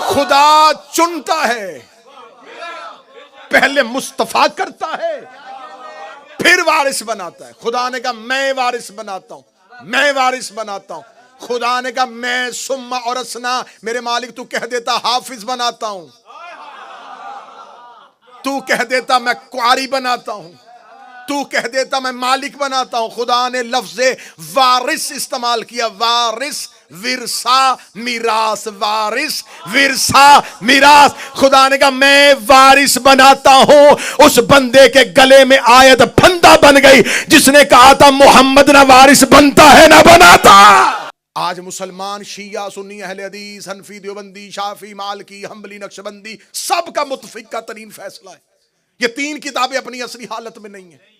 खुदा चुनता है, पहले मुस्तफा करता है, फिर वारिस बनाता है। खुदा ने कहा मैं वारिस बनाता हूं, मैं वारिस बनाता हूं। खुदा ने कहा मैं सुम्मा और असना, मेरे मालिक तू कह देता हाफिज बनाता हूं, तू कह देता मैं क्वारी बनाता हूं, तू कह देता मैं मालिक बनाता हूं। खुदा ने लफ्ज़े वारिस इस्तेमाल किया, वारिस विरसा मिरास, वारिस विरसा मिरास। खुदा ने कहा मैं वारिस बनाता हूं। उस बंदे के गले में आयत फंदा बन गई जिसने कहा था मोहम्मद ना वारिस बनता है ना बनाता। आज मुसलमान शिया सुन्नी अहले हदीस हनफी देवबंदी शाफी मालकी हम्बली नक्शबंदी सबका मुतफिका तरीन फैसला है, ये तीन किताबें अपनी असली हालत में नहीं है।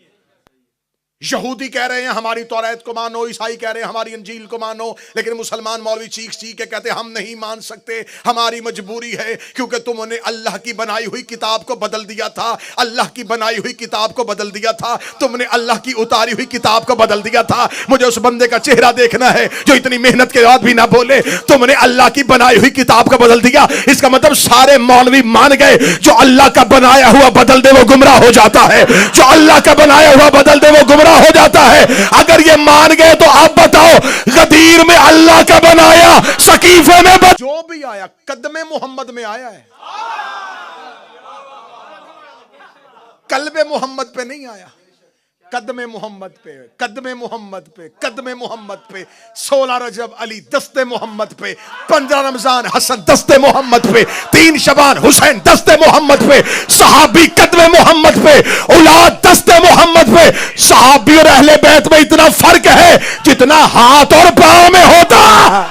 यहूदी कह रहे हैं हमारी तौरात को मानो, ईसाई कह रहे हैं हमारी अंजील को मानो, लेकिन मुसलमान मौलवी चीख चीख के कहते हैं हम नहीं मान सकते, हमारी मजबूरी है क्योंकि तुमने अल्लाह की बनाई हुई किताब को बदल दिया था, अल्लाह की बनाई हुई किताब को बदल दिया था, तुमने अल्लाह की उतारी हुई किताब को बदल दिया था। मुझे उस बंदे का चेहरा देखना है जो इतनी मेहनत के बाद भी ना बोले तुमने अल्लाह की बनाई हुई किताब को बदल दिया। इसका मतलब सारे मौलवी मान गए जो अल्लाह का बनाया हुआ बदल दे वो गुमराह हो जाता है, जो अल्लाह का बनाया हुआ बदल दे वो गुमराह हो जाता है। अगर ये मान गए तो आप बताओ गदीर में अल्लाह का बनाया, सकीफे में जो भी आया कदमे मोहम्मद में आया है, कल्बे मोहम्मद पे नहीं आया। कदमे मोहम्मद पे, कदमे मोहम्मद पे, कदमे मोहम्मद पे। 16 रजब अली दस्ते मोहम्मद पे, 15 रमजान हसन दस्ते मोहम्मद पे, 3 शबान हुसैन दस्ते मोहम्मद पे, सहाबी कदमे मोहम्मद पे, औलाद दस्ते मोहम्मद पे। सहाबी और अहले बैत में इतना फर्क है जितना हाथ और पांव में होता है।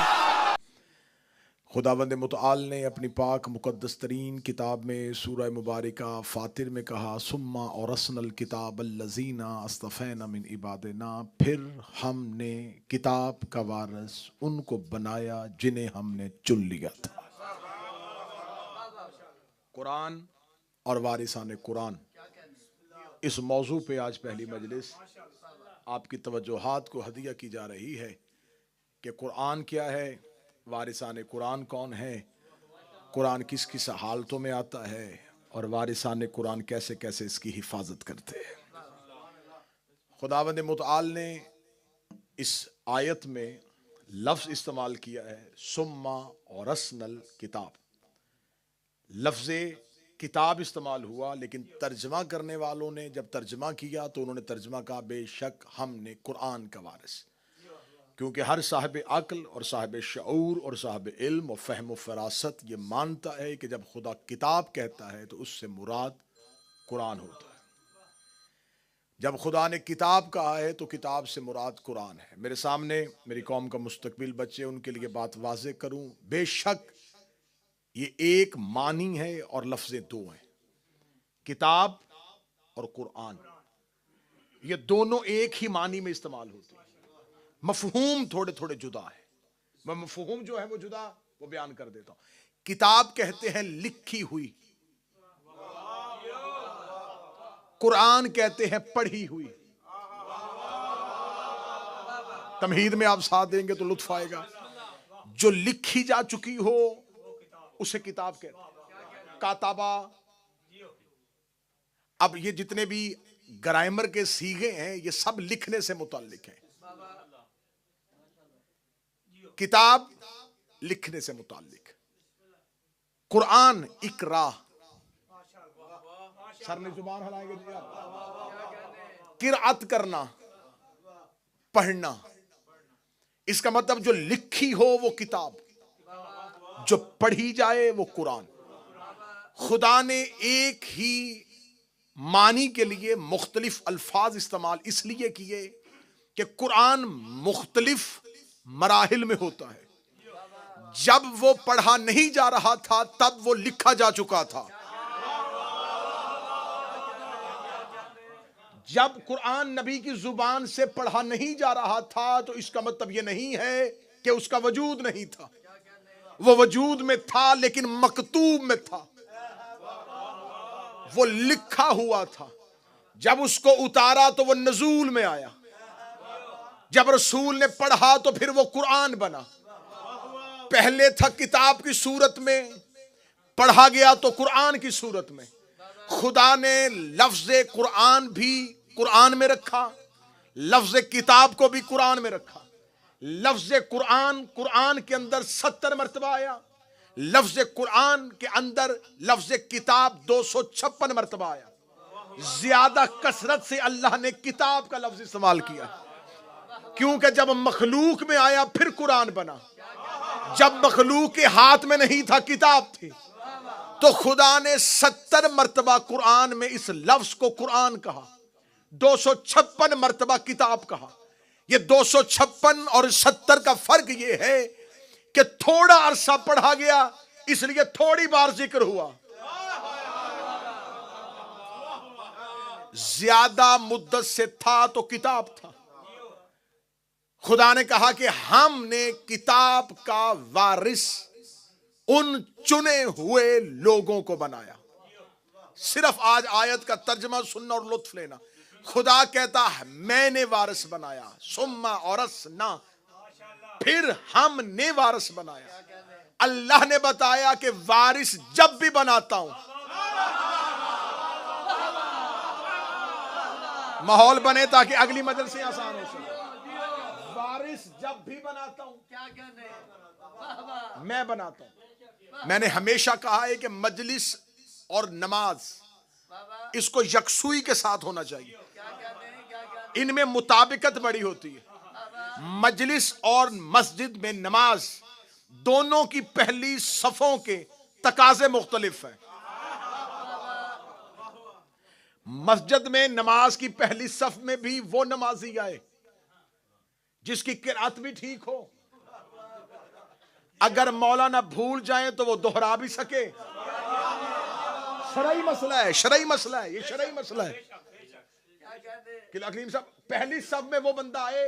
खुदावंद मुतआल ने अपनी पाक मुकद्दस तरीन किताब में सूरह मुबारका फातिर में कहा सुम्मा और असनल किताब अल्लज़ीना अस्तफ़ैना मिन इबादिना, फिर हमने किताब का वारिस उनको बनाया जिन्हें हमने चुन लिया था। कुरान और वारिसाने कुरान, इस मौजू पे आज पहली मजलिस आपकी तवज्जोहात को हदिया की जा रही है कि कुरान क्या है, वारिसाने कुरान कौन है, कुरान किस किस हालतों में आता है और वारिसाने कुरान कैसे कैसे इसकी हिफाजत करते हैं। खुदावंद मुतआल ने इस आयत में लफ्ज़ इस्तेमाल किया है सुम्मा और असनल किताब। लफ्ज़े किताब इस्तेमाल हुआ, लेकिन तर्जमा करने वालों ने जब तर्जमा किया तो उन्होंने तर्जमा कहा बेशक हमने कुरान का वारिस, क्योंकि हर साहिब अक्ल और साहिब शऊर और साहिब इल्म और फ़हम व फ़रासत ये मानता है कि जब खुदा किताब कहता है तो उससे मुराद कुरान होता है। जब खुदा ने किताब कहा है तो किताब से मुराद कुरान है। मेरे सामने मेरी कौम का मुस्तकबिल बच्चे, उनके लिए बात वाज़े करूं, बेशक ये एक मानी है और लफ्ज़ें दो हैं, किताब और कुरान, ये दोनों एक ही मानी में इस्तेमाल होते हैं, मफहूम थोड़े थोड़े जुदा है। मैं मफहूम जो है वो जुदा वो बयान कर देता हूं। किताब कहते हैं लिखी हुई, कुरान कहते हैं पढ़ी हुई। तमहीद में आप साथ देंगे तो लुत्फ आएगा। जो लिखी जा चुकी हो उसे किताब कहते हैं, काताबा। अब ये जितने भी ग्रामर के सीगे हैं ये सब लिखने से मुताल्लिक हैं। किताब लिखने से मुताल्लिक, कुरान इकरा, सर ने जुबान हिलाएंगे जी आप, किरात करना, पढ़ना। इसका मतलब जो लिखी हो वो किताब, जो पढ़ी जाए वो कुरान। खुदा ने एक ही मानी के लिए मुख्तलिफ अल्फाज इस्तेमाल इसलिए किए कि कुरान मुख्तलिफ मराहिल में होता है। जब वो पढ़ा नहीं जा रहा था तब वो लिखा जा चुका था। जब कुरान नबी की जुबान से पढ़ा नहीं जा रहा था तो इसका मतलब ये नहीं है कि उसका वजूद नहीं था, वो वजूद में था लेकिन मकतूब में था, वो लिखा हुआ था। जब उसको उतारा तो वो नजूल में आया, जब रसूल ने पढ़ा तो फिर वो कुरान बना। पहले था किताब की सूरत में, पढ़ा गया तो कुरान की सूरत में। खुदा ने लफ्ज कुरान भी कुरान में रखा, लफ्ज किताब को भी कुरान में रखा। लफ्ज कुरान कुरान के अंदर 70 मरतबा आया, लफ्ज कुरान के अंदर लफ्ज किताब 256 मरतबा आया। ज्यादा कसरत से अल्लाह ने किताब का लफ्ज इस्तेमाल किया, क्योंकि जब मखलूक में आया फिर कुरान बना। जब मखलूक के हाथ में नहीं था, किताब थी, तो खुदा ने 70 मरतबा कुरान में इस लफ्ज को कुरान कहा, 256 मरतबा किताब कहा। ये 256 और 70 का फर्क ये है कि थोड़ा अरसा पढ़ा गया, इसलिए थोड़ी बार जिक्र हुआ। ज्यादा मुद्दत से था तो किताब था। खुदा ने कहा कि हमने किताब का वारिस उन चुने हुए लोगों को बनाया। सिर्फ आज आयत का तर्जमा सुनना और लुत्फ लेना। खुदा कहता है मैंने वारिस बनाया, सुम्मा औरसना, फिर हमने वारिस बनाया। अल्लाह ने बताया कि वारिस जब भी बनाता हूं, माहौल बने ताकि अगली मजलिस से आसान हो सके। वारिस जब भी बनाता हूं, क्या कहने, मैं बनाता हूं। मैंने हमेशा कहा है कि मजलिस और नमाज इसको यकसुई के साथ होना चाहिए, इनमें मुताबिकत बड़ी होती है। मजलिस और मस्जिद में नमाज दोनों की पहली सफों के तकाजे मुख्तलिफ हैं। मस्जिद में नमाज की पहली सफ में भी वो नमाजी आए जिसकी किरात भी ठीक हो। अगर मौलाना भूल जाए तो वो दोहरा भी सके। शरई मसला है, शरई मसला है, ये शरई मसला है कि अकरीम साहब पहली सफ में वो बंदा आए,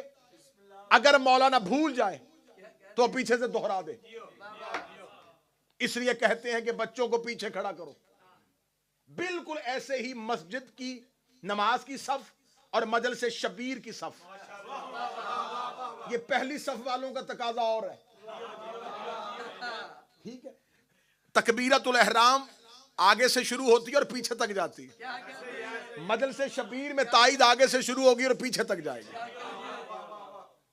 अगर मौलाना भूल जाए तो पीछे से दोहरा दे। इसलिए कहते हैं कि बच्चों को पीछे खड़ा करो। बिल्कुल ऐसे ही मस्जिद की नमाज की सफ और मजलिस शबीर की सफ, ये पहली सफ वालों का तकाजा और है। ठीक है, तकबीरतुल एहराम आगे से शुरू होती है और पीछे तक जाती है। मजलिस शबीर में ताईद आगे से शुरू होगी और पीछे तक जाएगी।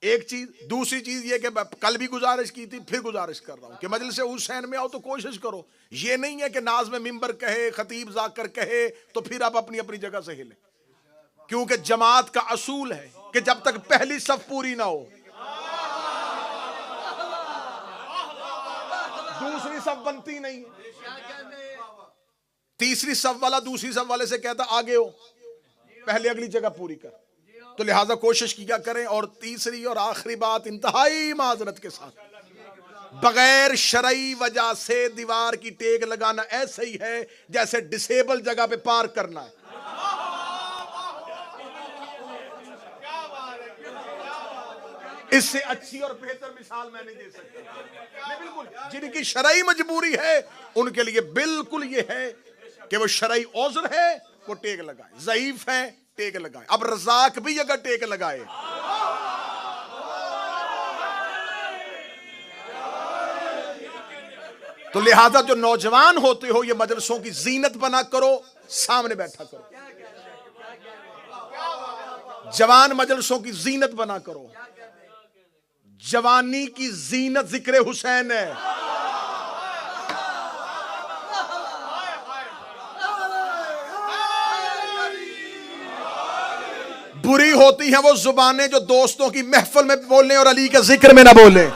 एक चीज, दूसरी चीज ये कि कल भी गुजारिश की थी, फिर गुजारिश कर रहा हूं कि मजलिस हुसैन में आओ तो कोशिश करो। ये नहीं है कि नाज में मिंबर कहे, खतीब जाकर कहे तो फिर आप अपनी अपनी जगह से हिले, क्योंकि जमात का असूल है कि जब तक पहली सफ पूरी ना हो दूसरी सफ बनती नहीं है। तीसरी सफ वाला दूसरी सफ वाले से कहता आगे हो, पहले अगली जगह पूरी कर। तो लिहाजा कोशिश किया करें। और तीसरी और आखिरी बात, इंतहाई माजरत के साथ, बगैर शरई वजह से दीवार की टेक लगाना ऐसे ही है जैसे डिसेबल जगह पे पार्क करना है। इससे अच्छी और बेहतर मिसाल मैं नहीं दे सकता। मैं बिल्कुल, जिनकी शरई मजबूरी है उनके लिए बिल्कुल ये है कि वो शरई औज़र है, वो टेक लगाए, ज़ईफ है टेक लगाए। अब रज़ाक भी अगर टेक लगाए तो लिहाजा जो नौजवान होते हो, ये मदरसों की जीनत बना करो, सामने बैठा करो। जवान मदरसों की जीनत बना करो। जवानी की जीनत जिक्र हुसैन है। बुरी होती हैं वो जुबानें जो दोस्तों की महफिल में बोलने और अली के जिक्र में ना बोले।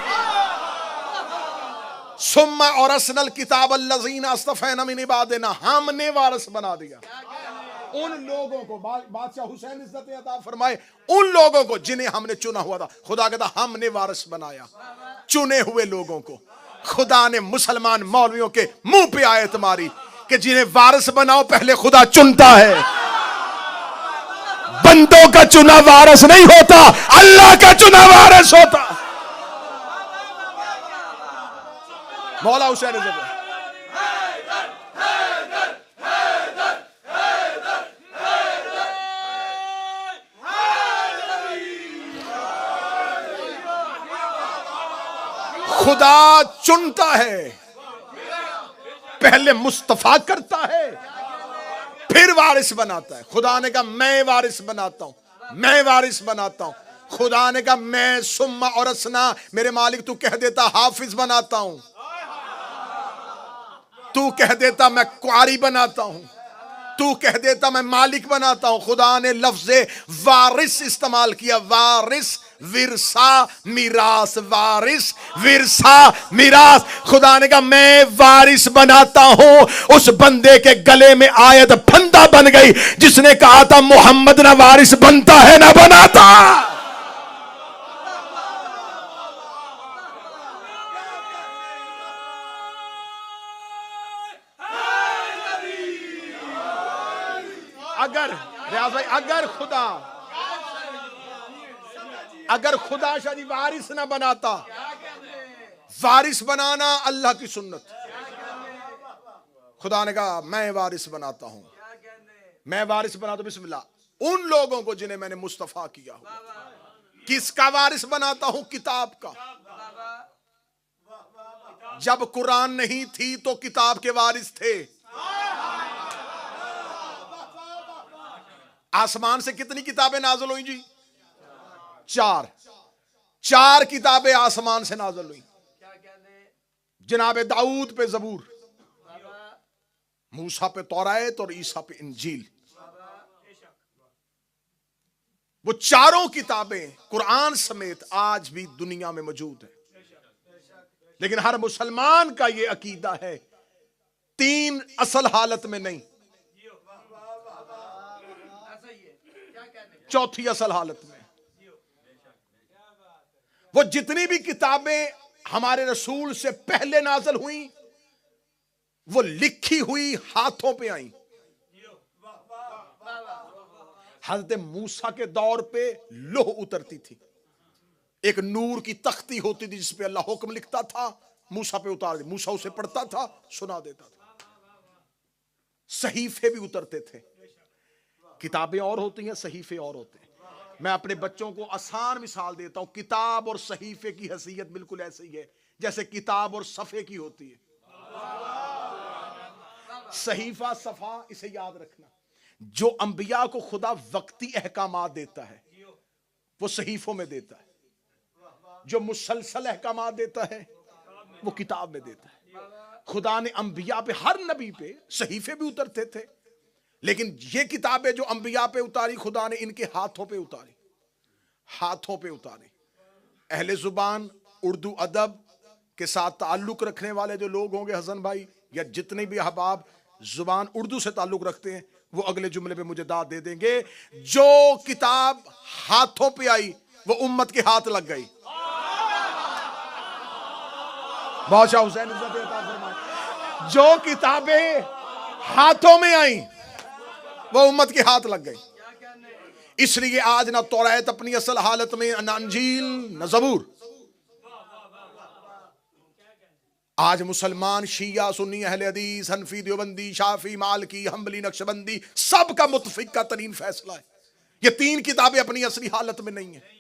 सुम्मा और असनल किताब अल्लज़ीना अस्तफ़ैना मिन इबादिना, हमने वारिस बना दिया उन लोगों को, बादशाह हुसैन इज्जत अता फरमाए, उन लोगों को जिन्हें हमने चुना हुआ था। खुदा कहता हमने वारिस बनाया चुने हुए लोगों को। खुदा ने मुसलमान मौलवियों के मुंह पे आयत मारी कि जिन्हें वारिस बनाओ पहले खुदा चुनता है। बंदों का चुना वारिस नहीं होता, अल्लाह का चुना वारिस होता। मौला हुसैन इज्जत, खुदा चुनता है। पहले मुस्तफा करता है फिर वारिस बनाता है। खुदा ने कहा मैं वारिस बनाता हूं, मैं वारिस बनाता हूं। खुदा ने कहा मैं सुम्मा और असना, मेरे मालिक तू कह देता हाफिज बनाता हूं, तू कह देता मैं क्वारी बनाता हूं, तू कह देता मैं मालिक बनाता हूं। खुदा ने लफ्ज़े वारिस इस्तेमाल किया, वारिस विरसा मिरास, वारिस विरसा मिरास। खुदा ने कहा मैं वारिस बनाता हूं। उस बंदे के गले में आयत फंदा बन गई जिसने कहा था मोहम्मद ना वारिस बनता है ना बनाता। अगर रियाज भाई, अगर खुदा शादी वारिस ना बनाता, वारिस बनाना अल्लाह की सुन्नत। खुदा ने कहा मैं वारिस बनाता हूं, मैं वारिस बनाता हूं। बिस्मिल्लाह। उन लोगों को जिन्हें मैंने मुस्तफा किया हुआ। किसका वारिस बनाता हूं? किताब का। जब कुरान नहीं थी तो किताब के वारिस थे। आसमान से कितनी किताबें नाज़िल हुई जी? चार किताबें आसमान से नाज़िल हुई। जनाब दाऊद पे जबूर, मूसा पे तौरात और ईसा पे इंजील। वो चारों किताबें कुरान समेत आज भी दुनिया में मौजूद है। लेकिन हर मुसलमान का यह अकीदा है तीन असल हालत में नहीं, चौथी असल हालत में। वो जितनी भी किताबें हमारे रसूल से पहले नाज़िल हुई वो लिखी हुई हाथों पे आई। हज़रत मूसा के दौर पे लोह उतरती थी, एक नूर की तख्ती होती थी जिस पे अल्लाह हुक्म लिखता था, मूसा पे उतार दे, मूसा उसे पढ़ता था, सुना देता था। सहीफे भी उतरते थे। किताबें और होती हैं, सहीफे और होते हैं। मैं अपने बच्चों को आसान मिसाल देता हूं। किताब और सहीफे की हैसियत बिल्कुल ऐसे ही है जैसे किताब और सफ़े की होती है। सहीफा सफ़ा, इसे याद रखना। जो अंबिया को खुदा वक्ती अहकामात देता है वो सहीफों में देता है, जो मुसलसल अहकामात देता है वो किताब में देता है। खुदा ने अंबिया पे, हर नबी पे सहीफे भी उतरते थे, लेकिन ये किताबें जो अंबिया पे उतारी खुदा ने इनके हाथों पे उतारी, हाथों पे उतारी। अहले जुबान उर्दू अदब के साथ ताल्लुक रखने वाले जो लोग होंगे हसन भाई, या जितने भी अहबाब जुबान उर्दू से ताल्लुक रखते हैं, वो अगले जुमले पे मुझे दाद दे देंगे। जो किताब हाथों पे आई वो उम्मत के हाथ लग गई। बादशाह हुसैन जो किताबें हाथों में आई वो उम्मत के हाथ लग गई। इसलिए आज ना तौरात अपनी असल हालत में, ना इंजील, ना ज़बूर। आज मुसलमान शिया, सुन्नी, अहले हदीस, हनफी, देवबंदी, शाफी, मालकी, हम्बली, नक्शबंदी, सबका मुतफिका तरीन फैसला है ये तीन किताबें अपनी असली हालत में नहीं है।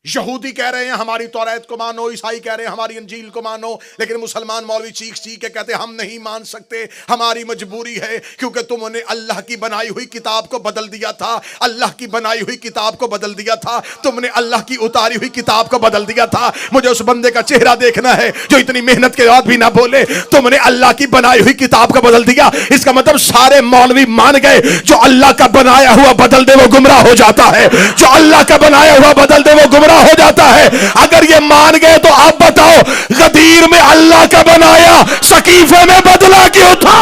यहूदी कह रहे हैं हमारी तौरात को मानो, ईसाई कह रहे हैं हमारी इंजील को मानो, लेकिन मुसलमान मौलवी चीख चीख के कहते हैं हम नहीं मान सकते, हमारी मजबूरी है क्योंकि तुमने अल्लाह की बनाई हुई किताब को बदल दिया था, अल्लाह की बनाई हुई किताब को बदल दिया था, तुमने अल्लाह की उतारी हुई किताब को बदल दिया था। मुझे उस बंदे का चेहरा देखना है जो इतनी मेहनत के बाद भी ना बोले तुमने अल्लाह की बनाई हुई किताब को बदल दिया। इसका मतलब सारे मौलवी मान गए जो अल्लाह का बनाया हुआ बदल दे वो गुमराह हो जाता है, जो अल्लाह का बनाया हुआ बदल दे वो गुमराह हो जाता है। अगर ये मान गए तो आप बताओ गदीर में अल्लाह का बनाया सकीफे में बदला क्यों था?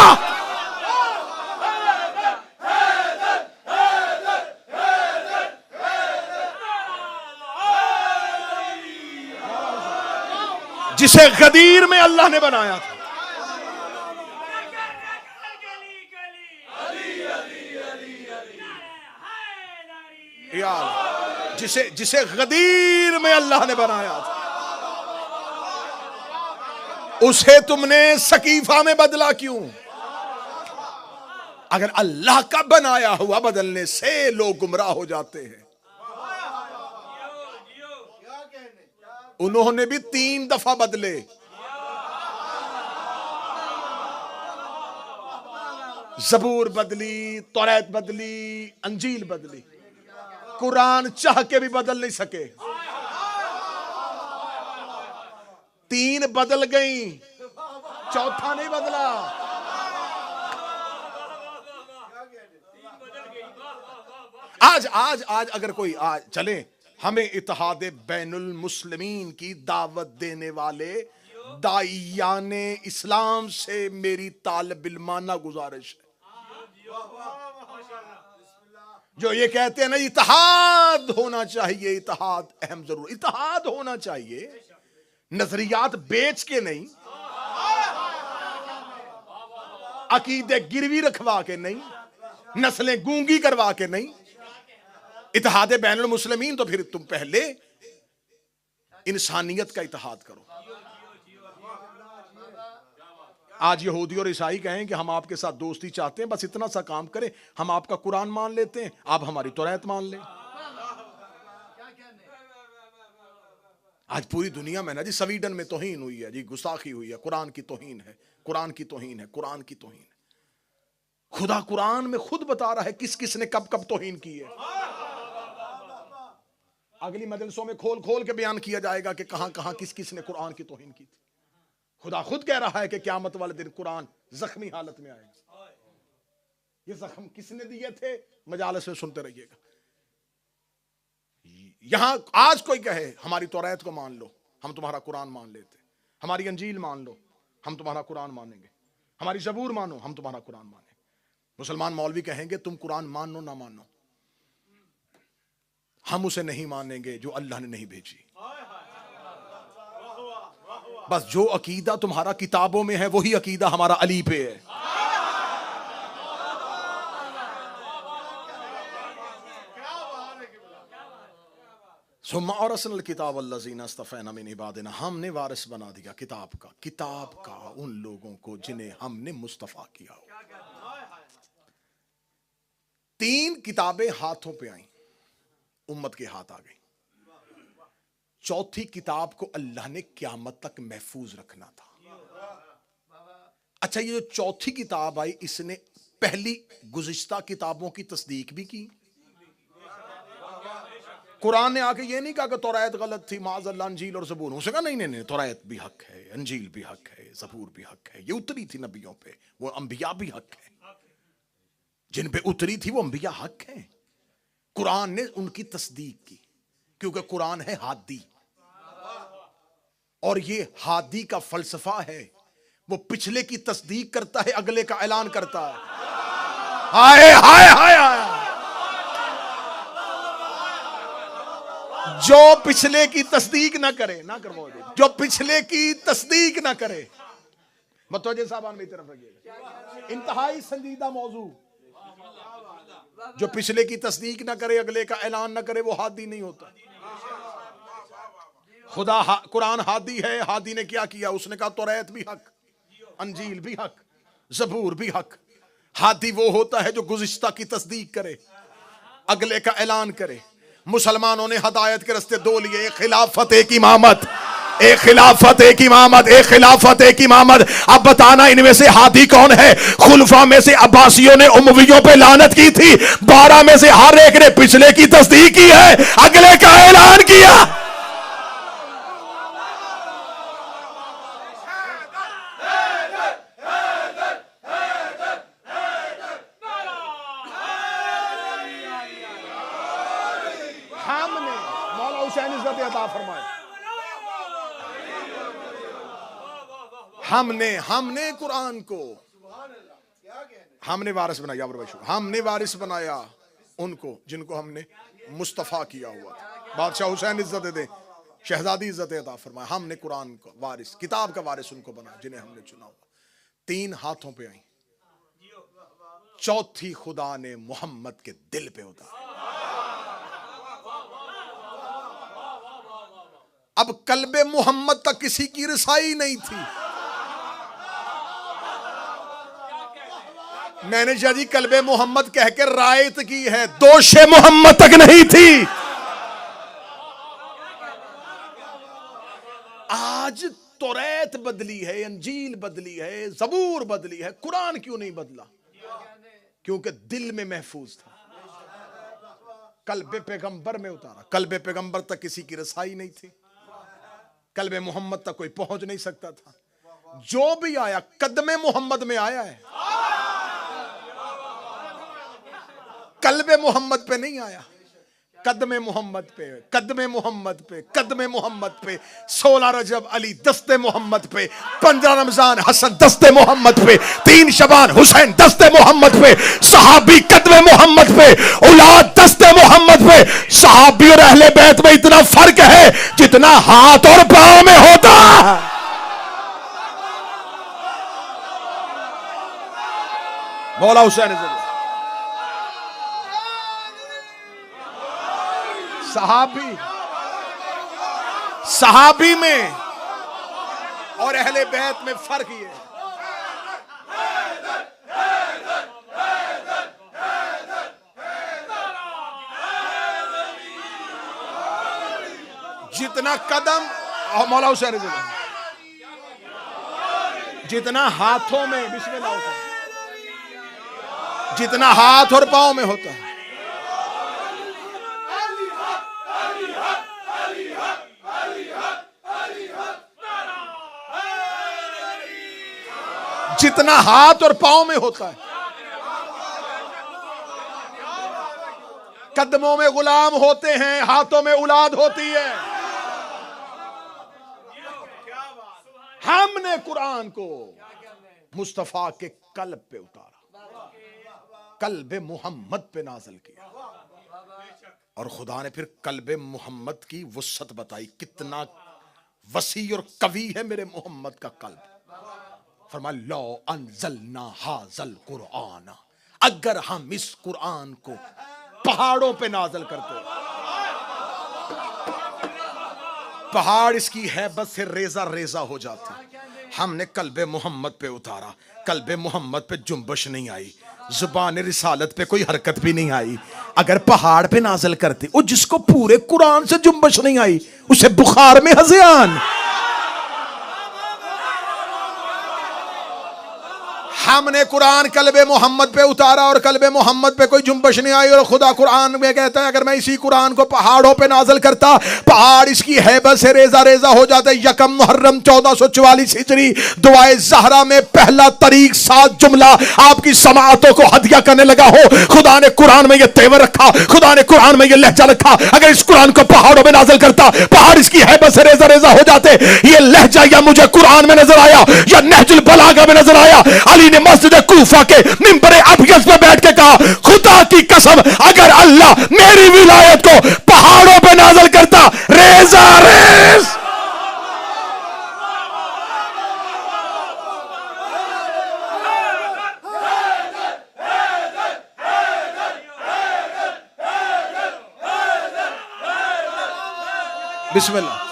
जिसे गदीर में अल्लाह ने बनाया था, यार जिसे गदीर में अल्लाह ने बनाया था उसे तुमने सकीफा में बदला क्यों? अगर अल्लाह का बनाया हुआ बदलने से लोग गुमराह हो जाते हैं। उन्होंने भी 3 दफा बदले। जबूर बदली, तौरात बदली, अंजील बदली, कुरान चाह के भी बदल नहीं सके। 3 बदल गई, चौथा नहीं बदला। आज आज आज अगर कोई आज चले, हमें इत्तेहाद बैनुल मुस्लिमीन की दावत देने वाले दाइयाने इस्लाम से मेरी तालबिलमाना गुजारिश है, जो ये कहते हैं ना इत्तेहाद होना चाहिए, इत्तेहाद अहम जरूर, इत्तेहाद होना चाहिए, नजरियात बेच के नहीं, अकीदे गिरवी रखवा के नहीं, नस्लें गूंगी करवा के नहीं। इत्तेहाद बैनुल मुस्लिमीन तो फिर तुम पहले इंसानियत का इत्तेहाद करो। आज यहूदी और ईसाई कहें कि हम आपके साथ दोस्ती चाहते हैं, बस इतना सा काम करें, हम आपका कुरान मान लेते हैं, आप हमारी तौरात मान लें। आज पूरी दुनिया में ना जी, स्वीडन में तौहीन हुई है जी, गुस्ताखी हुई है, कुरान की तौहीन है, कुरान की तौहीन है, कुरान की तौहीन है। खुदा कुरान में खुद बता रहा है किस किस ने कब कब तौहीन की है। अगली मजलिसों में खोल खोल के बयान किया जाएगा कि कहां कहां किस किस ने कुरान की तौहीन की थी। खुदा खुद कह रहा है कि क़यामत वाले दिन कुरान जख्मी हालत में आएगा। ये जख्म किसने दिए थे, मजालिस में सुनते रहिएगा। यहां आज कोई कहे हमारी तौरात को मान लो, हम तुम्हारा कुरान मान लेते, हमारी अंजील मान लो, हम तुम्हारा कुरान मानेंगे, हमारी जबूर मानो, हम तुम्हारा कुरान मानेंगे। मुसलमान मौलवी कहेंगे तुम कुरान मानो ना मानो, हम उसे नहीं मानेंगे जो अल्लाह ने नहीं भेजी। बस जो अकीदा तुम्हारा किताबों में है वही अकीदा हमारा अली पे है। सुम्मा औरसल किताब अल्लज़ीना इस्तफ़ैना मिन इबादिना, हमने वारिस बना दिया किताब का उन लोगों को जिन्हें हमने मुस्तफ़ा किया हो। 3 किताबें हाथों पे आई, उम्मत के हाथ आ गई। चौथी किताब को अल्लाह ने क़यामत तक महफूज रखना था। अच्छा, ये जो चौथी किताब आई, इसने पहली गुज़िश्ता किताबों की तस्दीक भी की। कुरान ने आके ये नहीं कहा कि तौरात गलत थी, माज़अल्लाह अंजील और ज़बूर। उसने कहा नहीं नहीं नहीं, तौरात भी हक है, अंजील भी हक है, ज़बूर भी हक है, ये उतरी थी नबियों पे, वो अंबिया भी हक है, जिन पे उतरी थी वो अंबिया हक है। कुरान ने उनकी तस्दीक की, क्योंकि कुरान है हादी, और ये हादी का फलसफा है, वो पिछले की तस्दीक करता है, अगले का ऐलान करता है। हाय हाय हाय हाय, जो पिछले की तस्दीक ना करे, ना करवाओ, जो पिछले की तस्दीक ना करे, मतवज्जे साहबान मेरी तरफ रखिएगा, इंतहाई संजीदा मौजू। जो पिछले की तस्दीक ना करे, अगले का ऐलान ना करे, वो हादी नहीं होता। खुदा कुरान हादी है। हादी ने क्या किया, उसने कहा तौरात भी हक, अंजील भी हक, ज़बूर भी हक। हादी वो होता है जो गुज़िश्ता की तस्दीक करे, अगले का ऐलान करे। मुसलमानों ने हदायत के रास्ते दो लिए, एक खिलाफत एक इमामत, एक खिलाफत एक इमामत, एक खिलाफत एक इमामत। अब बताना इनमें से हादी कौन है? खुलफा में से अब्बासियों ने उमवियों पे लानत की थी, 12 में से हर एक ने पिछले की तस्दीक की है, अगले का ऐलान किया। हमने कुरान को हमने वारिस बनाया, हमने वारिस बनाया उनको जिनको हमने मुस्तफ़ा किया हुआ था। बादशाह हुसैन इज्जत दे, शहजादी इज्जत अता फरमाए। हमने कुरान को वारिस, किताब का वारिस उनको बनाया जिन्हें हमने चुना हुआ। 3 हाथों पे आई, चौथी खुदा ने मोहम्मद के दिल पे उतारा। अब कल्बे मोहम्मद तक किसी की रसाई नहीं थी। मैंने जी कल्बे मोहम्मद कह के रायत की है, दोशे मोहम्मद तक नहीं थी। आज तौरात बदली है, अंजील बदली है, ज़बूर बदली है, कुरान क्यों नहीं बदला? क्योंकि दिल में महफूज था। कल्बे पैगंबर में उतारा। कल्बे पैगंबर तक किसी की रसाई नहीं थी, कल्बे मोहम्मद तक कोई पहुंच नहीं सकता था। जो भी आया कदमे मोहम्मद में आया है, कल्बे मोहम्मद पे नहीं आया। कदमे मोहम्मद पे, कदमे मोहम्मद पे, कदमे मोहम्मद पे। 16 रजब अली दस्ते मोहम्मद पे, 15 रमजान हसन दस्ते मोहम्मद पे, 3 शबान हुसैन दस्ते मोहम्मद पे, सहाबी कदमे मोहम्मद पे, औलाद दस्ते मोहम्मद पे। सहाबी और अहले बैत में इतना फर्क है जितना हाथ और पांव में होता है। मौला हुसैन सहाबी में और अहले बैत में फर्क ये है। जितना कदम और मौला हुसैन जितना हाथों में, बिस्मिल्लाह, जितना हाथ और पांव में होता है, जितना हाथ और पांव में होता है, कदमों में गुलाम होते हैं, हाथों में औलाद होती है। हमने कुरान को मुस्तफा के कल्ब पे उतारा, कल्बे मोहम्मद पे नाज़िल किया। और खुदा ने फिर कल्बे मोहम्मद की वुसअत बताई, कितना वसी और कवी है मेरे मोहम्मद का कल्ब। फरमाया लो अंज़लना हाज़ल कुरआन, अगर हम इस कुरान को पहाड़ों पे नाज़िल करते, पहाड़ इसकी हैबत से रेजा रेजा हो जाते। हमने कल्बे मोहम्मद पे उतारा, कल्बे मोहम्मद पे जुम्बश नहीं आई, जुबान रिसालत पे कोई हरकत भी नहीं आई। अगर पहाड़ पे नाज़िल करते, वो जिसको पूरे कुरान से जुम्बश नहीं आई उसे बुखार में हज़ियान। हमने कुरान कल्बे मोहम्मद पे उतारा और कल्बे मोहम्मद पे कोई जुम्बश नहीं आई। और खुदा कुरान में कहता है अगर मैं इसी कुरान को पहाड़ों पे नाज़िल करता, पहाड़ इसकी हैबत से रेजा रेजा हो जाते। यकम मुहर्रम 1444 हिजरी दुआए ज़हरा में पहला तरीक 7 जुमला आपकी समाअतों को हदिया करने लगा हो। खुदा ने कुरान में यह तेवर रखा, खुदा ने कुरान में यह लहजा रखा। अगर इस कुरान को पहाड़ों में नाज़िल करता, पहाड़ इसकी हैबत से रेजा रेजा हो जाते। ये लहजा या मुझे कुरान में नजर आया या नहजुल बलागा में नजर आया। अली ने मस्जिद कूफा के मिंबर अबयज़ पे बैठ के कहा, खुदा की कसम अगर अल्लाह मेरी विलायत को पहाड़ों पे नाज़िल करता, रेजा रेज। बिस्मिल्लाह।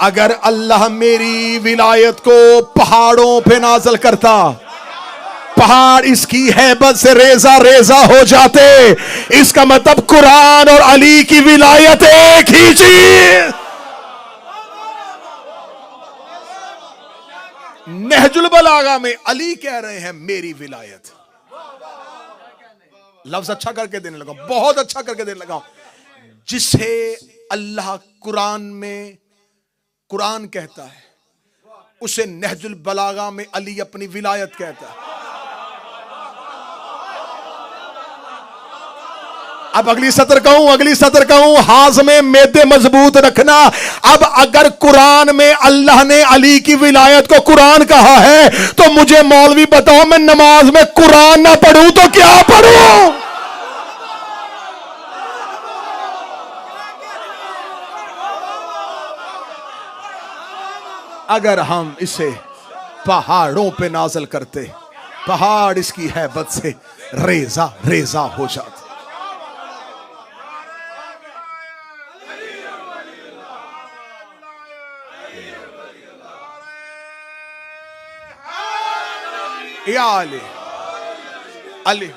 अगर अल्लाह मेरी विलायत को पहाड़ों पे नाज़िल करता, पहाड़ इसकी हैबत से रेजा रेजा हो जाते। इसका मतलब कुरान और अली की विलायत एक ही चीज। नहजुल बलागा में अली कह रहे हैं मेरी विलायत। लफ्ज अच्छा करके देने लगा, बहुत अच्छा करके देने लगा। जिसे अल्लाह कुरान में कुरान कहता है, उसे नहजुल बलागा में अली अपनी विलायत कहता है। अब अगली सतर कहूं, हाथ में मेदे मजबूत रखना। अब अगर कुरान में अल्लाह ने अली की विलायत को कुरान कहा है, तो मुझे मौलवी बताओ मैं नमाज में कुरान ना पढ़ूं तो क्या पढ़ूं? अगर हम इसे पहाड़ों पे नाज़िल करते, पहाड़ इसकी हैबत से रेजा रेजा हो जाते। या अली अली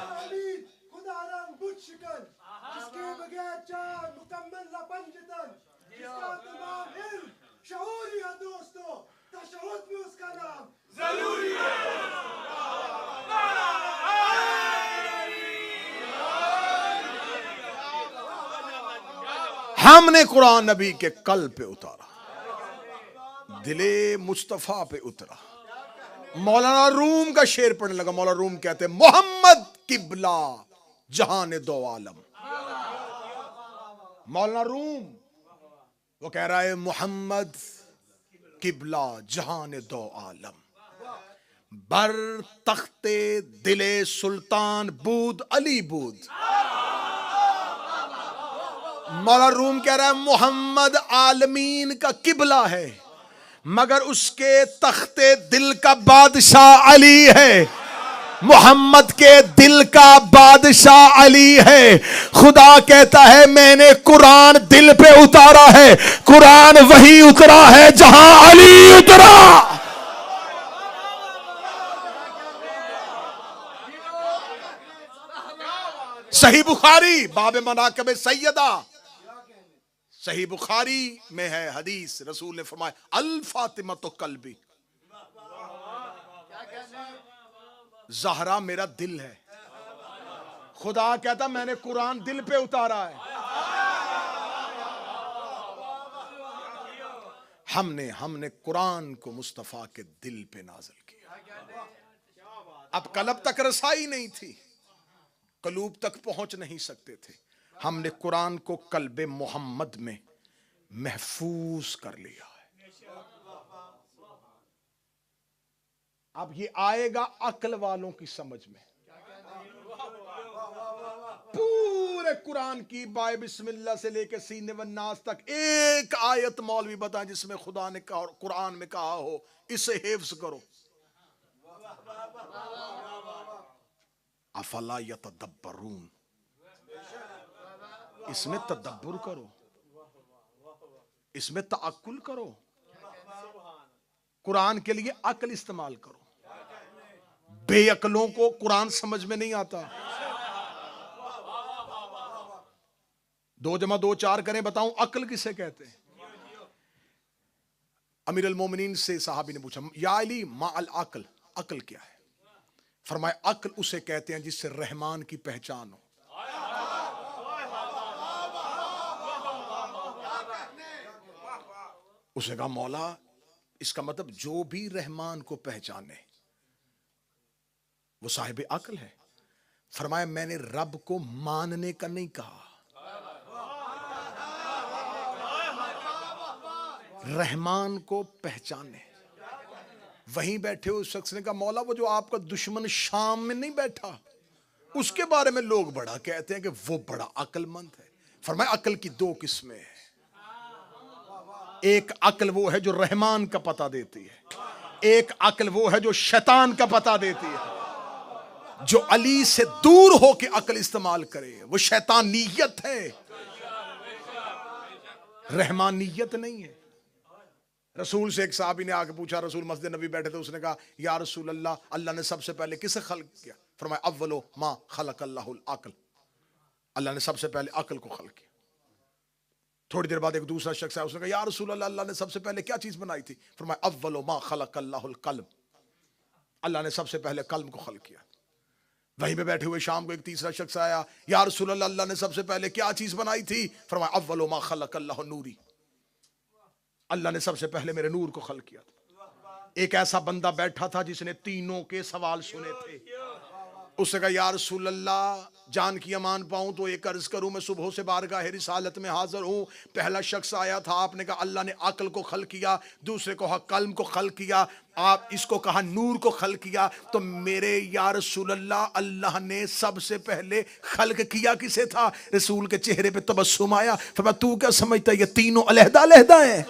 हमने कुरान नबी के कल्ब पे उतारा, दिले मुस्तफा पे उतरा। मौलाना रूम का शेर पढ़ने लगा। मौलाना रूम कहते हैं मोहम्मद किबला जहान दो आलम। मौलाना रूम वो कह रहा है मोहम्मद किबला जहान दो आलम, बर तख्ते दिले सुल्तान बूद अली बूद। मौलाना रूम कह रहा है मोहम्मद आलमीन का किबला है, मगर उसके तख्ते दिल का बादशाह अली है। मोहम्मद के दिल का बादशाह अली है। खुदा कहता है मैंने कुरान दिल पे उतारा है। कुरान वही उतरा है जहां अली उतरा। सही बुखारी बाब मनाकब सैयदा, सही बुखारी में है हदीस, रसूल ने फरमाया अल फातिमा तो कल्बी, ज़हरा मेरा दिल है। खुदा कहता मैंने कुरान दिल पे उतारा है। हमने कुरान को मुस्तफा के दिल पे नाज़िल किया। अब कलब तक रसाई नहीं थी, कलूब तक पहुंच नहीं सकते थे। हमने कुरान को कल्बे मोहम्मद में महफूज कर लिया है। अब ये आएगा अक्ल वालों की समझ में। पूरे कुरान की बाय बिस्मिल्लाह से लेकर सीने व नास तक एक आयत मौलवी बताएं जिसमें खुदा ने कहा, कुरान में कहा हो इसे हिफ्ज करो। अफला यतदब्बरून, इसमें तदब्बुर करो, इसमें तअक्कुल करो, कुरान के लिए अक्ल इस्तेमाल करो। बेअक्लों को कुरान समझ में नहीं आता। 2 + 2 4 करें, बताऊं अक्ल किसे कहते हैं? अमीर अल मोमिनीन से साहबी ने पूछा या अली मा अल अक्ल, अक्ल क्या है? फरमाया अक्ल उसे कहते हैं जिससे रहमान की पहचान हो। उसे कहा मौला इसका मतलब जो भी रहमान को पहचाने वो साहिब अक्ल है। फरमाया मैंने रब को मानने का नहीं कहा, रहमान को पहचाने। वहीं बैठे उस शख्स ने कहा मौला वो जो आपका दुश्मन शाम में नहीं बैठा उसके बारे में लोग बड़ा कहते हैं कि वो बड़ा अक्लमंद है। फरमाया अक्ल की 2 किस्में हैं। एक अक्ल वो है जो रहमान का पता देती है, एक अक्ल वो है जो शैतान का पता देती है। जो अली से दूर होकर अक्ल इस्तेमाल करे वो शैतानियत है, रहमानियत नहीं है। रसूल से एक साहबी ने आके पूछा, रसूल मस्जिद नबी बैठे थे, उसने कहा या रसूल अल्लाह, अल्लाह ने सबसे पहले किसे खल्क किया? फरमाया अव्वलो मा खलकल्लाहुल अक्ल, अल्लाह ने सबसे पहले अक्ल को खल्क किया। थोड़ी देर बाद एक दूसरा शख्स आया, उसने कहा या रसूल अल्लाह, अल्लाह ने सबसे पहले क्या चीज बनाई थी? फरमाया अव्वलो मा खलकल्लाहुल कल्ब, अल्लाह ने सबसे पहले कल्ब को खल्क किया। वहीं पे बैठे हुए शाम को एक तीसरा शख्स आया, या रसूल अल्लाह, अल्लाह ने सबसे पहले क्या चीज बनाई थी? फरमाया अव्वलो मा खलकल्लाहु नूरी, अल्लाह ने सबसे पहले मेरे नूर को खल्क किया था। एक ऐसा बंदा बैठा था जिसने तीनों के सवाल सुने थे। उसने कहा या रसूल अल्लाह, जान की अमान पाऊं तो एक अर्ज करूं, मैं सुबह से बारगाह रिसालत में हाजिर हूं। पहला शख्स आया था, आपने कहा अल्लाह ने अक्ल को खल्क किया, दूसरे को कहा कल्म को खल्क किया, आप इसको कहा नूर को खल्क किया। तो मेरे या रसूल अल्लाह, अल्लाह ने सबसे पहले खल्क किया किसे था? रसूल के चेहरे पे तबस्सुम आया। फिर तू क्या समझता है ये तीनों अलहदा अलहदा है?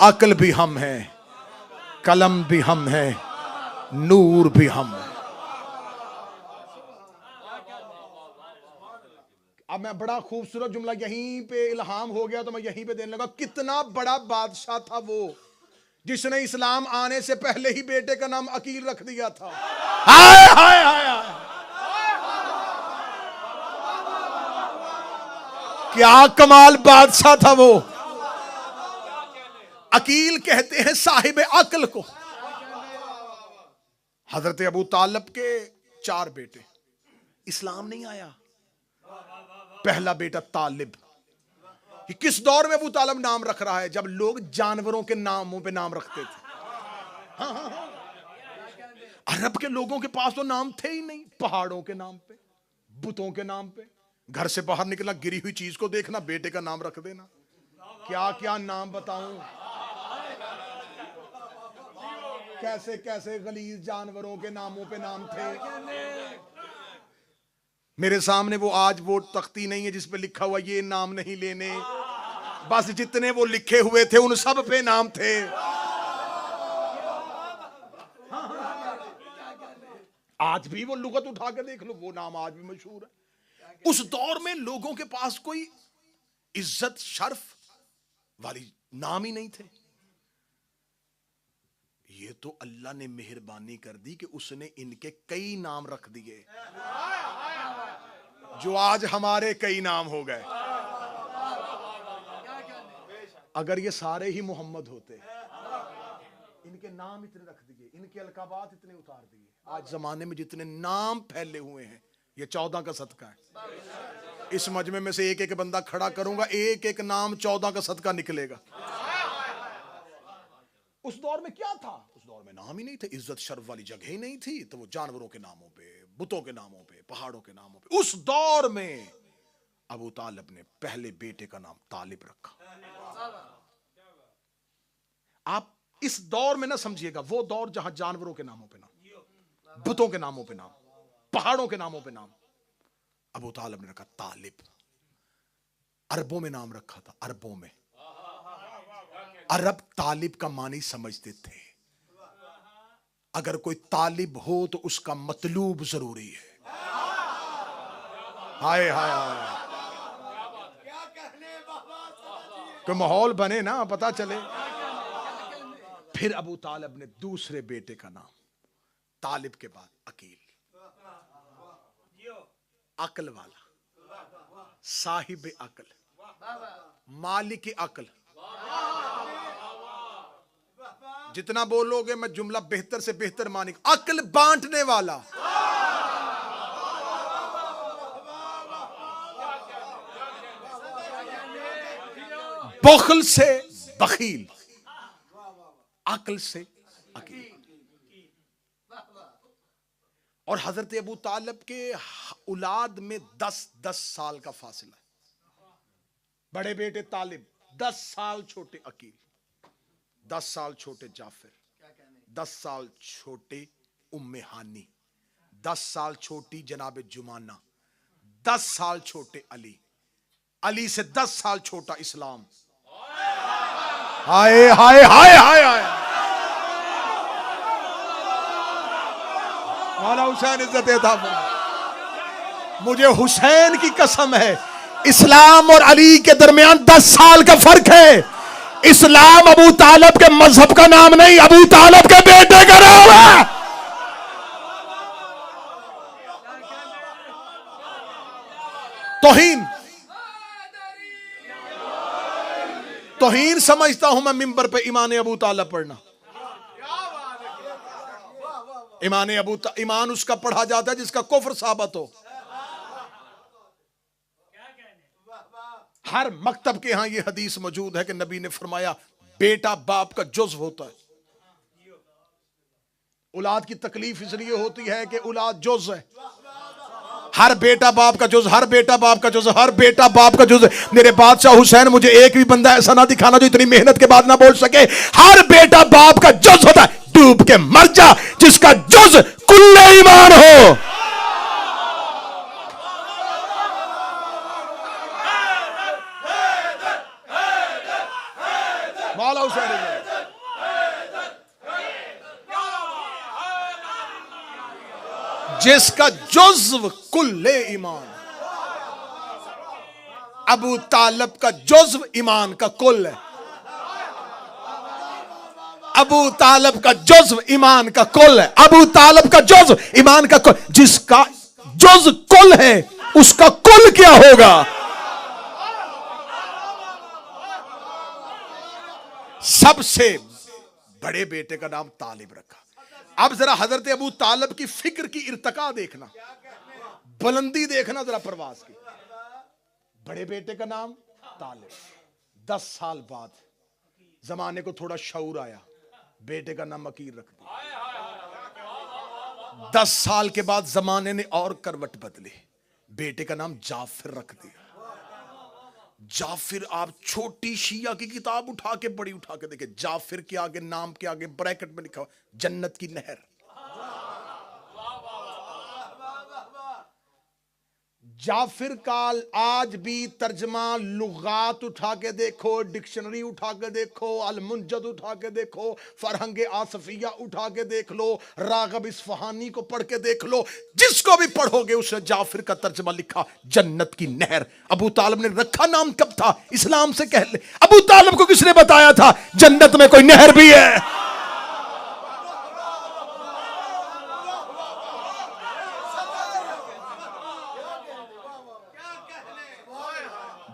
अक्ल भी हम है, कलम भी हम है, नूर भी हम है। अब मैं बड़ा खूबसूरत जुमला यहीं पे इल्हाम हो गया तो मैं यहीं पे देने लगा। कितना बड़ा बादशाह था वो जिसने इस्लाम आने से पहले ही बेटे का नाम अकील रख दिया था। हाय हाय हाय हाय, क्या कमाल बादशाह था वो। अकील कहते हैं साहिब अक्ल को। हजरत अबू तालिब के 4 बेटे, इस्लाम नहीं आया। पहला बेटा तालिब, कि किस दौर में अबू तालिब नाम रख रहा है, जब लोग जानवरों के नामों पे नाम रखते थे। हाँ हाँ हाँ। अरब के लोगों के पास तो नाम थे ही नहीं, पहाड़ों के नाम पे, बुतों के नाम पे। घर से बाहर निकला, गिरी हुई चीज को देखना, बेटे का नाम रख देना। क्या क्या नाम बताऊं, कैसे कैसे गलीज जानवरों के नामों पे नाम थे। मेरे सामने वो आज वो तख्ती नहीं है जिस पे लिखा हुआ ये नाम नहीं लेने, बस जितने वो लिखे हुए थे उन सब पे नाम थे। आज भी वो लुगत उठा के देख लो, वो नाम आज भी मशहूर है। उस दौर में लोगों के पास कोई इज्जत शर्फ वाली नाम ही नहीं थे। ये तो अल्लाह ने मेहरबानी कर दी कि उसने इनके कई नाम रख दिए, जो आज हमारे कई नाम हो गए। अगर ये सारे ही मोहम्मद होते, इनके नाम इतने रख दिए, इनके अलकाबात इतने उतार दिए, आज जमाने में जितने नाम फैले हुए हैं, ये 14 का सदका है। इस मजमे में से एक एक बंदा खड़ा करूंगा, एक एक नाम 14 का सदका निकलेगा। उस दौर में क्या था? उस दौर में नाम ही नहीं थे, इज्जत शर्फ वाली जगह ही नहीं थी, तो वो जानवरों के नामों पे, बुतों के नामों पे, पहाड़ों के नामों पे। उस दौर में अबू तालिब ने पहले बेटे का नाम तालिब रखा। आप इस दौर में ना समझिएगा वो दौर जहां जानवरों के नामों पे नाम, बुतों के नामों पे नाम, पहाड़ों के नामों पे नाम। अबू तालिब ने रखा तालिब। अरबों में नाम रखा था, अरबों में। अरब तालिब का मानी समझते थे, अगर कोई तालिब हो तो उसका मतलूब जरूरी है। हाय हाय हाय, कोई माहौल बने ना, पता चले। फिर अबू तालिब ने दूसरे बेटे का नाम, तालिब के बाद अकील, अकल वाला, साहिब अकल, मालिक अकल। जितना बोलोगे मैं जुमला बेहतर से बेहतर मानिक, अकल बांटने वाला। बखल से बखील, अकल से अकील। और हजरत अबू तालिब के औलाद में 10-10 साल का फासला है। बड़े बेटे तालिब 10 साल छोटे अकील, 10 साल छोटे जाफर, 10 साल छोटे उम्मे हानी, 10 साल छोटी जनाब जुमाना, 10 साल छोटे अली, अली से 10 साल छोटा इस्लाम। हाय हाय हाय हाय हाय। मौला हुसैन इज्जत था। मुझे हुसैन की कसम है, इस्लाम और अली के दरमियान 10 साल का फर्क है। इस्लाम अबू तालिब के मजहब का नाम नहीं, अबू तालिब के बेटे का नाम है। तौहीन तौहीन समझता हूं मैं मिंबर पे ईमान अबू तालिब पढ़ना। ईमान उसका पढ़ा जाता है जिसका कुफ्र साबित हो। हर मकतब के यहां यह हदीस मौजूद है कि नबी ने फरमाया बेटा बाप का जुज़्व होता है। औलाद की तकलीफ इसलिए होती है कि औलाद जुज़्व है। हर बेटा बाप का जुज़्व, हर बेटा बाप का जुज़्व, हर बेटा बाप का जुज़्व। मेरे बादशाह हुसैन, मुझे एक भी बंदा ऐसा ना दिखाना जो इतनी मेहनत के बाद ना बोल सके हर बेटा बाप का जुज़्व होता है। डूब के मर जा जिसका जुज़्व कुल्ले ईमान हो। मौला हुसैन जिसका जुज़्व कुल्ले ईमान। अबू तालिब का जुज़्व ईमान का कुल है। अबू तालिब का जुज़्व ईमान का कुल है। अबू तालिब का जुज़्व ईमान का कुल। जिसका जुज़्व कुल है उसका कुल क्या होगा? सबसे बड़े बेटे का नाम तालिब रखा। अब जरा हजरत अबू तालिब की फिक्र की इर्तका देखना, बुलंदी देखना जरा परवाज की। बड़े बेटे का नाम तालिब। 10 साल बाद जमाने को थोड़ा शऊर आया, बेटे का नाम अकील रख दिया। 10 साल के बाद जमाने ने और करवट बदली, बेटे का नाम जाफिर रख दिया। जाफिर, आप छोटी शिया की किताब उठा के बड़ी उठा के देखे, जाफिर के आगे, नाम के आगे ब्रैकेट में लिखा जन्नत की नहर। जाफिर का आज भी तर्जमा लुगात उठा के देखो, डिक्शनरी उठा के देखो, अल मुंजद उठा के देखो, फरहंगे आसफिया उठा के देख लो, रागब इस्फहानी को पढ़ के देख लो, जिसको भी पढ़ोगे उसे जाफिर का तर्जमा लिखा जन्नत की नहर। अबू तालिब ने रखा नाम कब था? इस्लाम से कह ले। अबू तालिब को किसने बताया था जन्नत में कोई नहर भी है?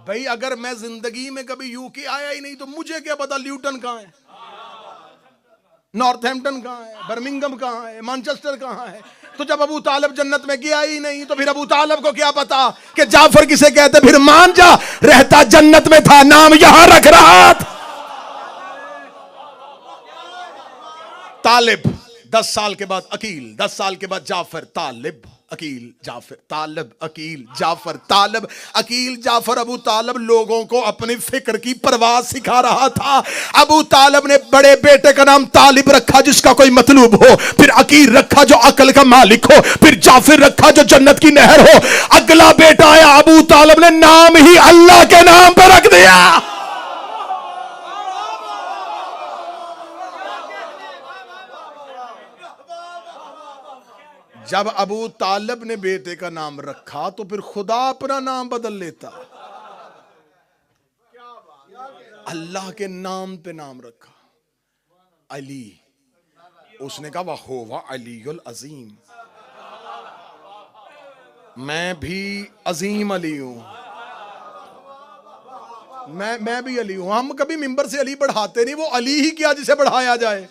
भाई अगर मैं जिंदगी में कभी यूके आया ही नहीं तो मुझे क्या पता ल्यूटन कहां है, नॉर्थहैम्पटन कहां है, बर्मिंघम कहां है, मैनचेस्टर कहां है। तो जब अबू तालिब जन्नत में गया ही नहीं तो फिर अबू तालिब को क्या पता कि जाफर किसे कहते? फिर मान जा, रहता जन्नत में था, नाम यहां रख रहा था। तालिब 10 साल के बाद अकील, 10 साल के बाद जाफर, तालिब अकील जाफर, तालिब अकील जाफर, तालिब अकील जाफर। अबू तालिब लोगों को अपनी फिक्र की परवाह सिखा रहा था। अबू तालिब ने बड़े बेटे का नाम तालिब रखा जिसका कोई मतलूब हो, फिर अकील रखा जो अकल का मालिक हो, फिर जाफिर रखा जो जन्नत की नहर हो। अगला बेटा आया, अबू तालिब ने नाम ही अल्लाह के नाम पर रख दिया। जब अबू तालिब ने बेटे का नाम रखा तो फिर खुदा अपना नाम बदल लेता। अल्लाह के नाम पे नाम रखा अली। उसने कहा वह होवा अलीयुल अजीम, मैं भी अजीम अली हूं, मैं भी अली हूं। हम कभी मिंबर से अली बढ़ाते नहीं, वो अली ही क्या जिसे बढ़ाया जाए।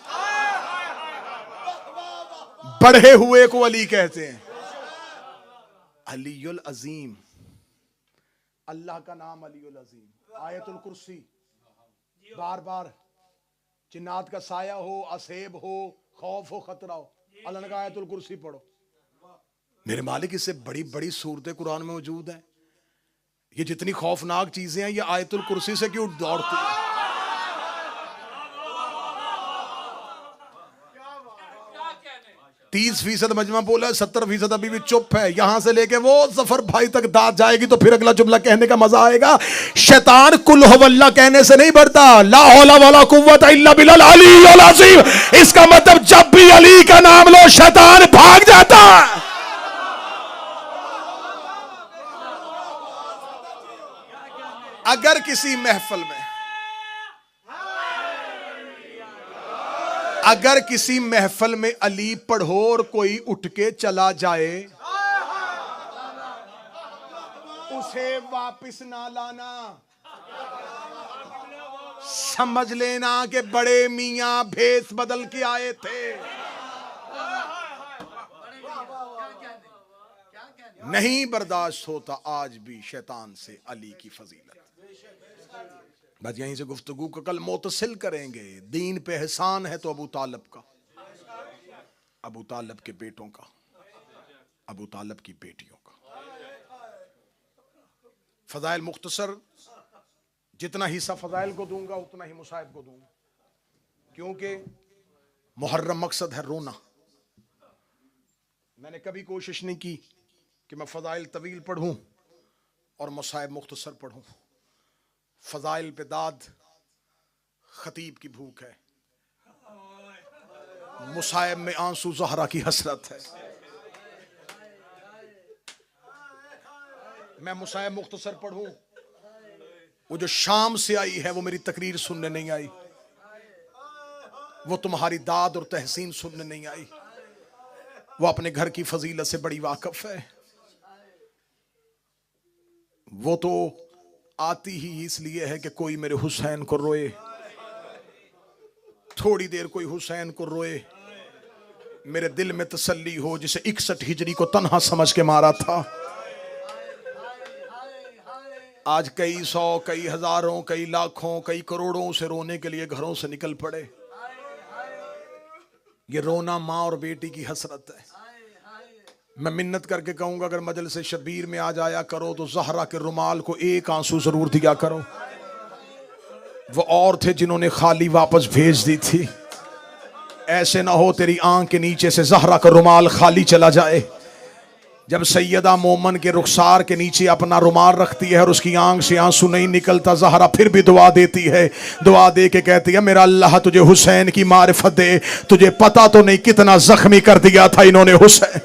बढ़े हुए को अली कहते हैं। अलीयुल अजीम, अल्लाह का नाम अलीयुल अजीम। आयतुल कुर्सी, बार बार जिन्नात का साया हो, असेब हो, खौफ हो, खतरा हो, अल्लाह ने कहा आयतुल कुर्सी पढ़ो। मेरे मालिक, इससे बड़ी बड़ी सूरतें कुरान में मौजूद है। ये जितनी खौफनाक चीजें हैं ये आयतुल कुर्सी से क्यों दौड़ती है? 30% मजमा बोला है, 70% अभी भी चुप है। यहां से लेके वो जफर भाई तक दाद जाएगी तो फिर अगला जुमला कहने का मजा आएगा। शैतान कुल हुवल्लाह कहने से नहीं बढ़ता, ला हौला वला कुव्वता इल्ला बिल्लाल अलीयुल अज़ीम। इसका मतलब जब भी अली का नाम लो शैतान भाग जाता है। अगर किसी महफिल में, अगर किसी महफिल में अली पढ़ो और कोई उठ के चला जाए, उसे वापस ना लाना। समझ लेना कि बड़े मियां भेस बदल के आए थे। नहीं बर्दाश्त होता आज भी शैतान से अली की फजीलत। बस यहीं से गुफ्तगू को कल मुतसिल करेंगे। दीन पे एहसान है तो अबू तालिब का, अबू तालिब के बेटों का, अबू तालिब की बेटियों का। फजाइल मुख्तसर, जितना हिस्सा फजाइल को दूंगा उतना ही मुसाहिब को दूंगा, क्योंकि मुहर्रम मकसद है रोना। मैंने कभी कोशिश नहीं की कि मैं फजाइल तवील पढ़ूं और मुसाहिब मुख्तसर पढ़ूं। फजाइल पे दाद खतीब की भूख है, मुसाहिब में आंसू ज़हरा की हसरत है। मैं मुसाहिब मुख्तसर पढ़ूं, वो जो शाम से आई है वो मेरी तकरीर सुनने नहीं आई, वो तुम्हारी दाद और तहसीन सुनने नहीं आई, वो अपने घर की फजीलत से बड़ी वाकिफ है। वो तो आती ही इसलिए है कि कोई मेरे हुसैन को रोए, थोड़ी देर कोई हुसैन को रोए, मेरे दिल में तसल्ली हो, जिसे 61 हिजरी को तन्हा समझ के मारा था। आज कई सौ, कई हजारों, कई लाखों, कई करोड़ों से रोने के लिए घरों से निकल पड़े। ये रोना माँ और बेटी की हसरत है। मैं मिन्नत करके कहूंगा, अगर मजलिस शबीर में आ जाया करो तो ज़हरा के रुमाल को एक आंसू जरूर दिया करो। वो और थे जिन्होंने खाली वापस भेज दी थी। ऐसे ना हो तेरी आंख के नीचे से ज़हरा का रुमाल खाली चला जाए। जब सैयदा मोमन के रुखसार के नीचे अपना रुमाल रखती है और उसकी आंख से आंसू नहीं निकलता, ज़हरा फिर भी दुआ देती है। दुआ दे के कहती है, मेरा अल्लाह तुझे हुसैन की मारिफत दे। तुझे पता तो नहीं कितना जख्मी कर दिया था इन्होंने हुसैन।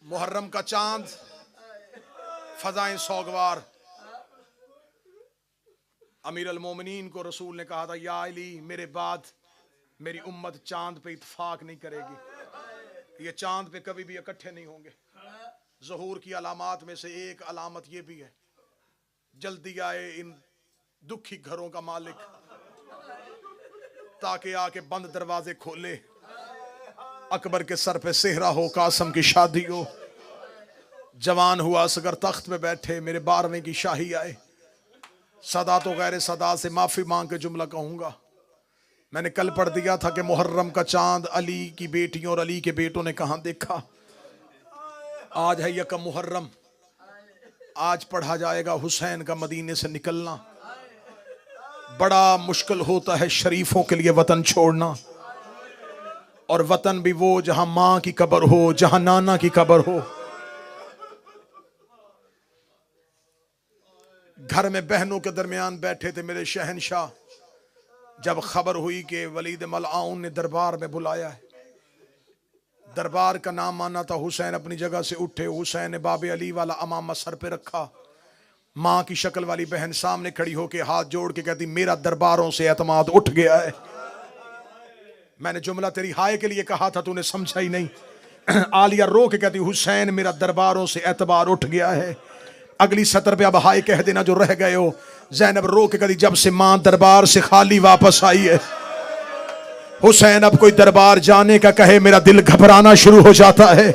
मुहर्रम का चांद, फजाएं सौगवार। अमीर अल मोमिनीन को रसूल ने कहा था, या अली, मेरे बाद मेरी उम्मत चांद पे इत्फाक नहीं करेगी। ये चांद पे कभी भी इकट्ठे नहीं होंगे। ज़हूर की अलामात में से एक अलामत ये भी है, जल्दी आए इन दुखी घरों का मालिक, ताकि आके बंद दरवाजे खोले। अकबर के सर पे सेहरा हो, कासम की शादी हो, जवान हुआ असगर तख्त पे बैठे, मेरे 12वें की शाही आए। सदा तो गैर सदा से माफी मांग के जुमला कहूंगा। मैंने कल पढ़ दिया था कि मुहर्रम का चांद अली की बेटियों और अली के बेटों ने कहां देखा। आज है यकम मुहर्रम, आज पढ़ा जाएगा हुसैन का मदीने से निकलना। बड़ा मुश्किल होता है शरीफों के लिए वतन छोड़ना, और वतन भी वो जहां मां की कब्र हो, जहां नाना की कब्र हो। घर में बहनों के दरमियान बैठे थे मेरे शहनशाह। जब खबर हुई कि वलीद मलआउन ने दरबार में बुलाया है, दरबार का नाम आना था, हुसैन अपनी जगह से उठे। हुसैन ने बाबे अली वाला अमामा सर पे रखा। माँ की शक्ल वाली बहन सामने खड़ी होके हाथ जोड़ के कहती, मेरा दरबारों से एतमाद उठ गया है। मैंने जुमला तेरी हाय के लिए कहा था, तूने समझा ही नहीं। आलिया रो के कहती, हुसैन मेरा दरबारों से एतबार उठ गया है। अगली सतर पे अब हाय कह देना जो रह गए हो। ज़ैनब रो के कहती, जब से मां दरबार से खाली वापस आई है, हुसैन अब कोई दरबार जाने का कहे मेरा दिल घबराना शुरू हो जाता है।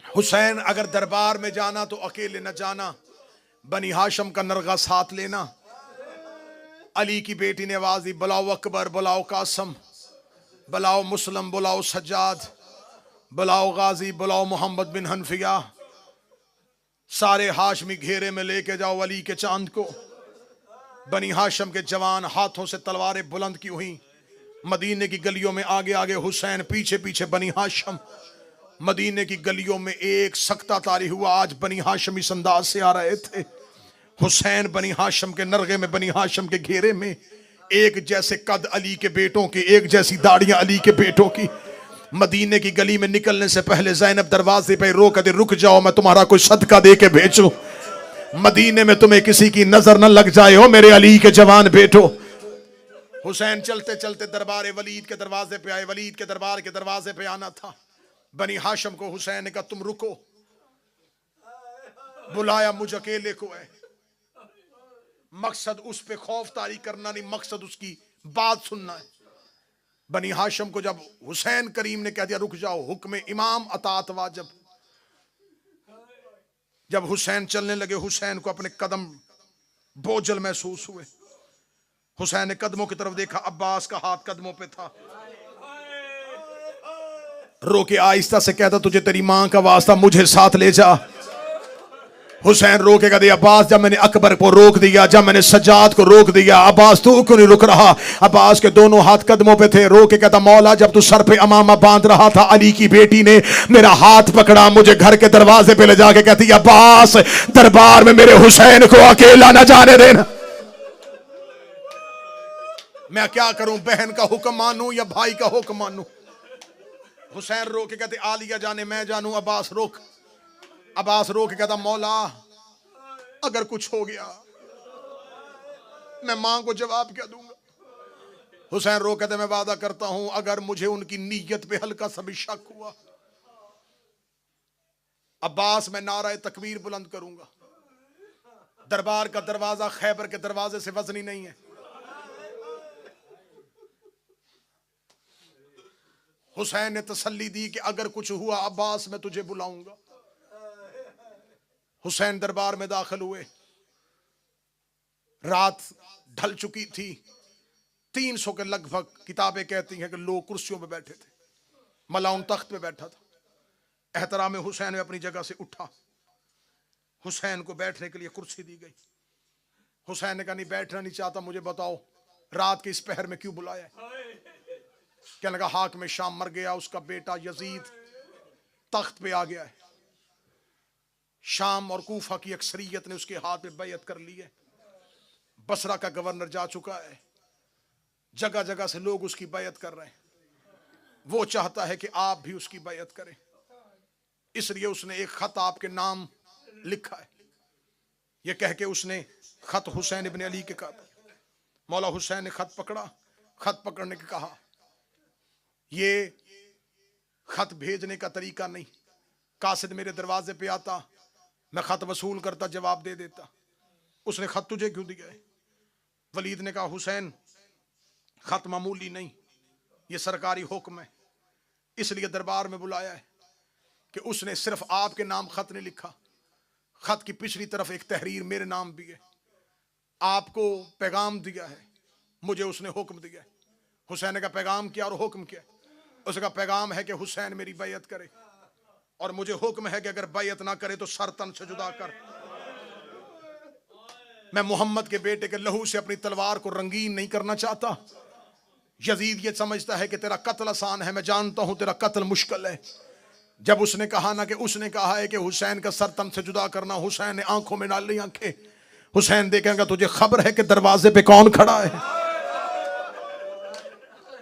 हुसैन अगर दरबार में जाना तो अकेले न जाना, बनी हाशम का नरगा साथ लेना। अली की बेटी ने आवाज दी, बुलाओ अकबर, बुलाओ कासम, बुलाओ मुस्लिम, बुलाओ सज्जाद, बुलाओ गाजी, बुलाओ मोहम्मद बिन हनफिया। सारे हाशमी घेरे में लेके जाओ अली के चांद को। बनी हाशम के जवान हाथों से तलवारें बुलंद की हुई। मदीने की गलियों में आगे आगे हुसैन, पीछे पीछे बनी हाशम। मदीने की गलियों में एक सख्ता तारी हुआ। आज बनी हाशम इस अंदाज से आ रहे थे। हुसैन बनी हाशम के नरगे में, बनी हाशम के घेरे में, एक जैसे कद अली के बेटों की, एक जैसी दाढ़ियां अली के बेटों की। मदीने की गली में निकलने से पहले ज़ैनब दरवाजे पे रो कर दे, रुक जाओ, मैं तुम्हारा कोई सदका दे के भेजूं। मदीने में तुम्हें किसी की नजर न लग जाए हो मेरे अली के जवान बेटो। हुसैन चलते चलते दरबार वलीद के दरवाजे पे आए। वलीद के दरबार के दरवाजे पे आना था। बनी हाशम को हुसैन ने कहा, तुम रुको, बुलाया मुझ अकेले को है। मकसद उस पे खौफ तारी करना नहीं, मकसद उसकी बात सुनना है। बनी हाशम को जब हुसैन करीम ने कह दिया रुक जाओ, हुक्म इमाम अतात वाजिब। जब हुसैन चलने लगे, हुसैन को अपने कदम बोझल महसूस हुए। हुसैन ने कदमों की तरफ देखा, अब्बास का हाथ कदमों पे था। रो के आहिस्ता से कहता, तुझे तेरी मां का वास्ता मुझे साथ ले जा। हुसैन रो के कहते, अब्बास जब मैंने अकबर को रोक दिया, जब मैंने सज्जाद को रोक दिया, अब्बास तू क्यों नहीं रुक रहा। अब्बास के दोनों हाथ कदमों पे थे। रो के कहता, मौला जब तू सर पे अमामा बांध रहा था, अली की बेटी ने मेरा हाथ पकड़ा, मुझे घर के दरवाजे पे ले जाके कहती, अब्बास दरबार में मेरे हुसैन को अकेला न जाने देना। मैं क्या करूं, बहन का हुक्म मानूं या भाई का हुक्म मानूं। हुसैन रो के कहते, आलिया जाने मैं जानूं, अब्बास रोक। अब्बास रो के कहता, मौला अगर कुछ हो गया मैं मां को जवाब क्या दूंगा। हुसैन रो कहते, मैं वादा करता हूं अगर मुझे उनकी नीयत पे हल्का सा भी शक हुआ, अब्बास मैं नारा तकबीर बुलंद करूंगा। दरबार का दरवाजा खैबर के दरवाजे से वजनी नहीं है। हुसैन ने तसल्ली दी कि अगर कुछ हुआ अब्बास मैं तुझे बुलाऊंगा। हुसैन दरबार में दाखिल हुए। रात ढल चुकी थी। 300 के लगभग किताबें कहती हैं कि लोग कुर्सियों पे बैठे थे। मलाउन तख्त पे बैठा था। एहतराम हुसैन में अपनी जगह से उठा। हुसैन को बैठने के लिए कुर्सी दी गई। हुसैन ने कहा नहीं बैठना नहीं चाहता, मुझे बताओ रात के इस पहर में क्यों बुलाया है? क्या लगा हाकिम शाम मर गया, उसका बेटा यजीद तख्त पे आ गया है। शाम और कूफा की अक्सरियत ने उसके हाथ में बैयत कर ली है। बसरा का गवर्नर जा चुका है। जगह जगह से लोग उसकी बैयत कर रहे हैं। वो चाहता है कि आप भी उसकी बैयत करें, इसलिए उसने एक खत आपके नाम लिखा है। यह कह के उसने खत हुसैन इब्न अली के कहा। मौला हुसैन ने खत पकड़ा। खत पकड़ने के कहा ये खत भेजने का तरीका नहीं, कासिद मेरे दरवाजे पे आता, मैं खत वसूल करता, जवाब दे देता। उसने खत तुझे क्यों दिया है? वलीद ने कहा हुसैन खत मामूली नहीं, ये सरकारी हुक्म है, इसलिए दरबार में बुलाया है कि उसने सिर्फ आपके नाम खत नहीं लिखा, खत की पिछली तरफ एक तहरीर मेरे नाम भी है। आपको पैगाम दिया है, मुझे उसने हुक्म दिया है। हुसैन ने कहा पैगाम क्या और हुक्म क्या? उसका पैगाम है कि हुसैन मेरी बैयत करे और मुझे हुक्म है कि अगर बैयत ना करे तो सर तन से जुदा कर। मैं मोहम्मद के बेटे के लहू से अपनी तलवार को रंगीन नहीं करना चाहता। यजीद ये समझता है कि तेरा कत्ल आसान है, मैं जानता हूं तेरा कत्ल मुश्किल है। जब उसने कहा ना कि उसने कहा है कि हुसैन का सर तन से जुदा करना, हुसैन ने आंखों में डाल ली आंखें। हुसैन देखेगा तुझे खबर है कि दरवाजे पे कौन खड़ा है?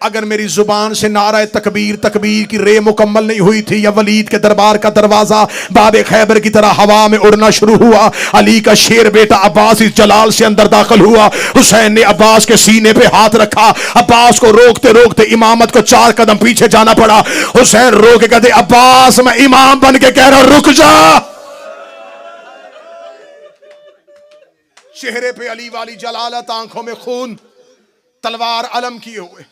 अगर मेरी जुबान से नारा तकबीर तकबीर की रे मुकम्मल नहीं हुई थी, या वलीद के दरबार का दरवाजा बाबे खैबर की तरह हवा में उड़ना शुरू हुआ। अली का शेर बेटा अब्बास इस जलाल से अंदर दाखिल हुआ। हुसैन ने अब्बास के सीने पे हाथ रखा। अब्बास को रोकते रोकते इमामत को 4 कदम पीछे जाना पड़ा। हुसैन रो के कहते अब्बास मैं इमाम बन के कह रहा हूं रुक जा। चेहरे पे अली वाली जलालत, आंखों में खून, तलवार अलम किए हुए।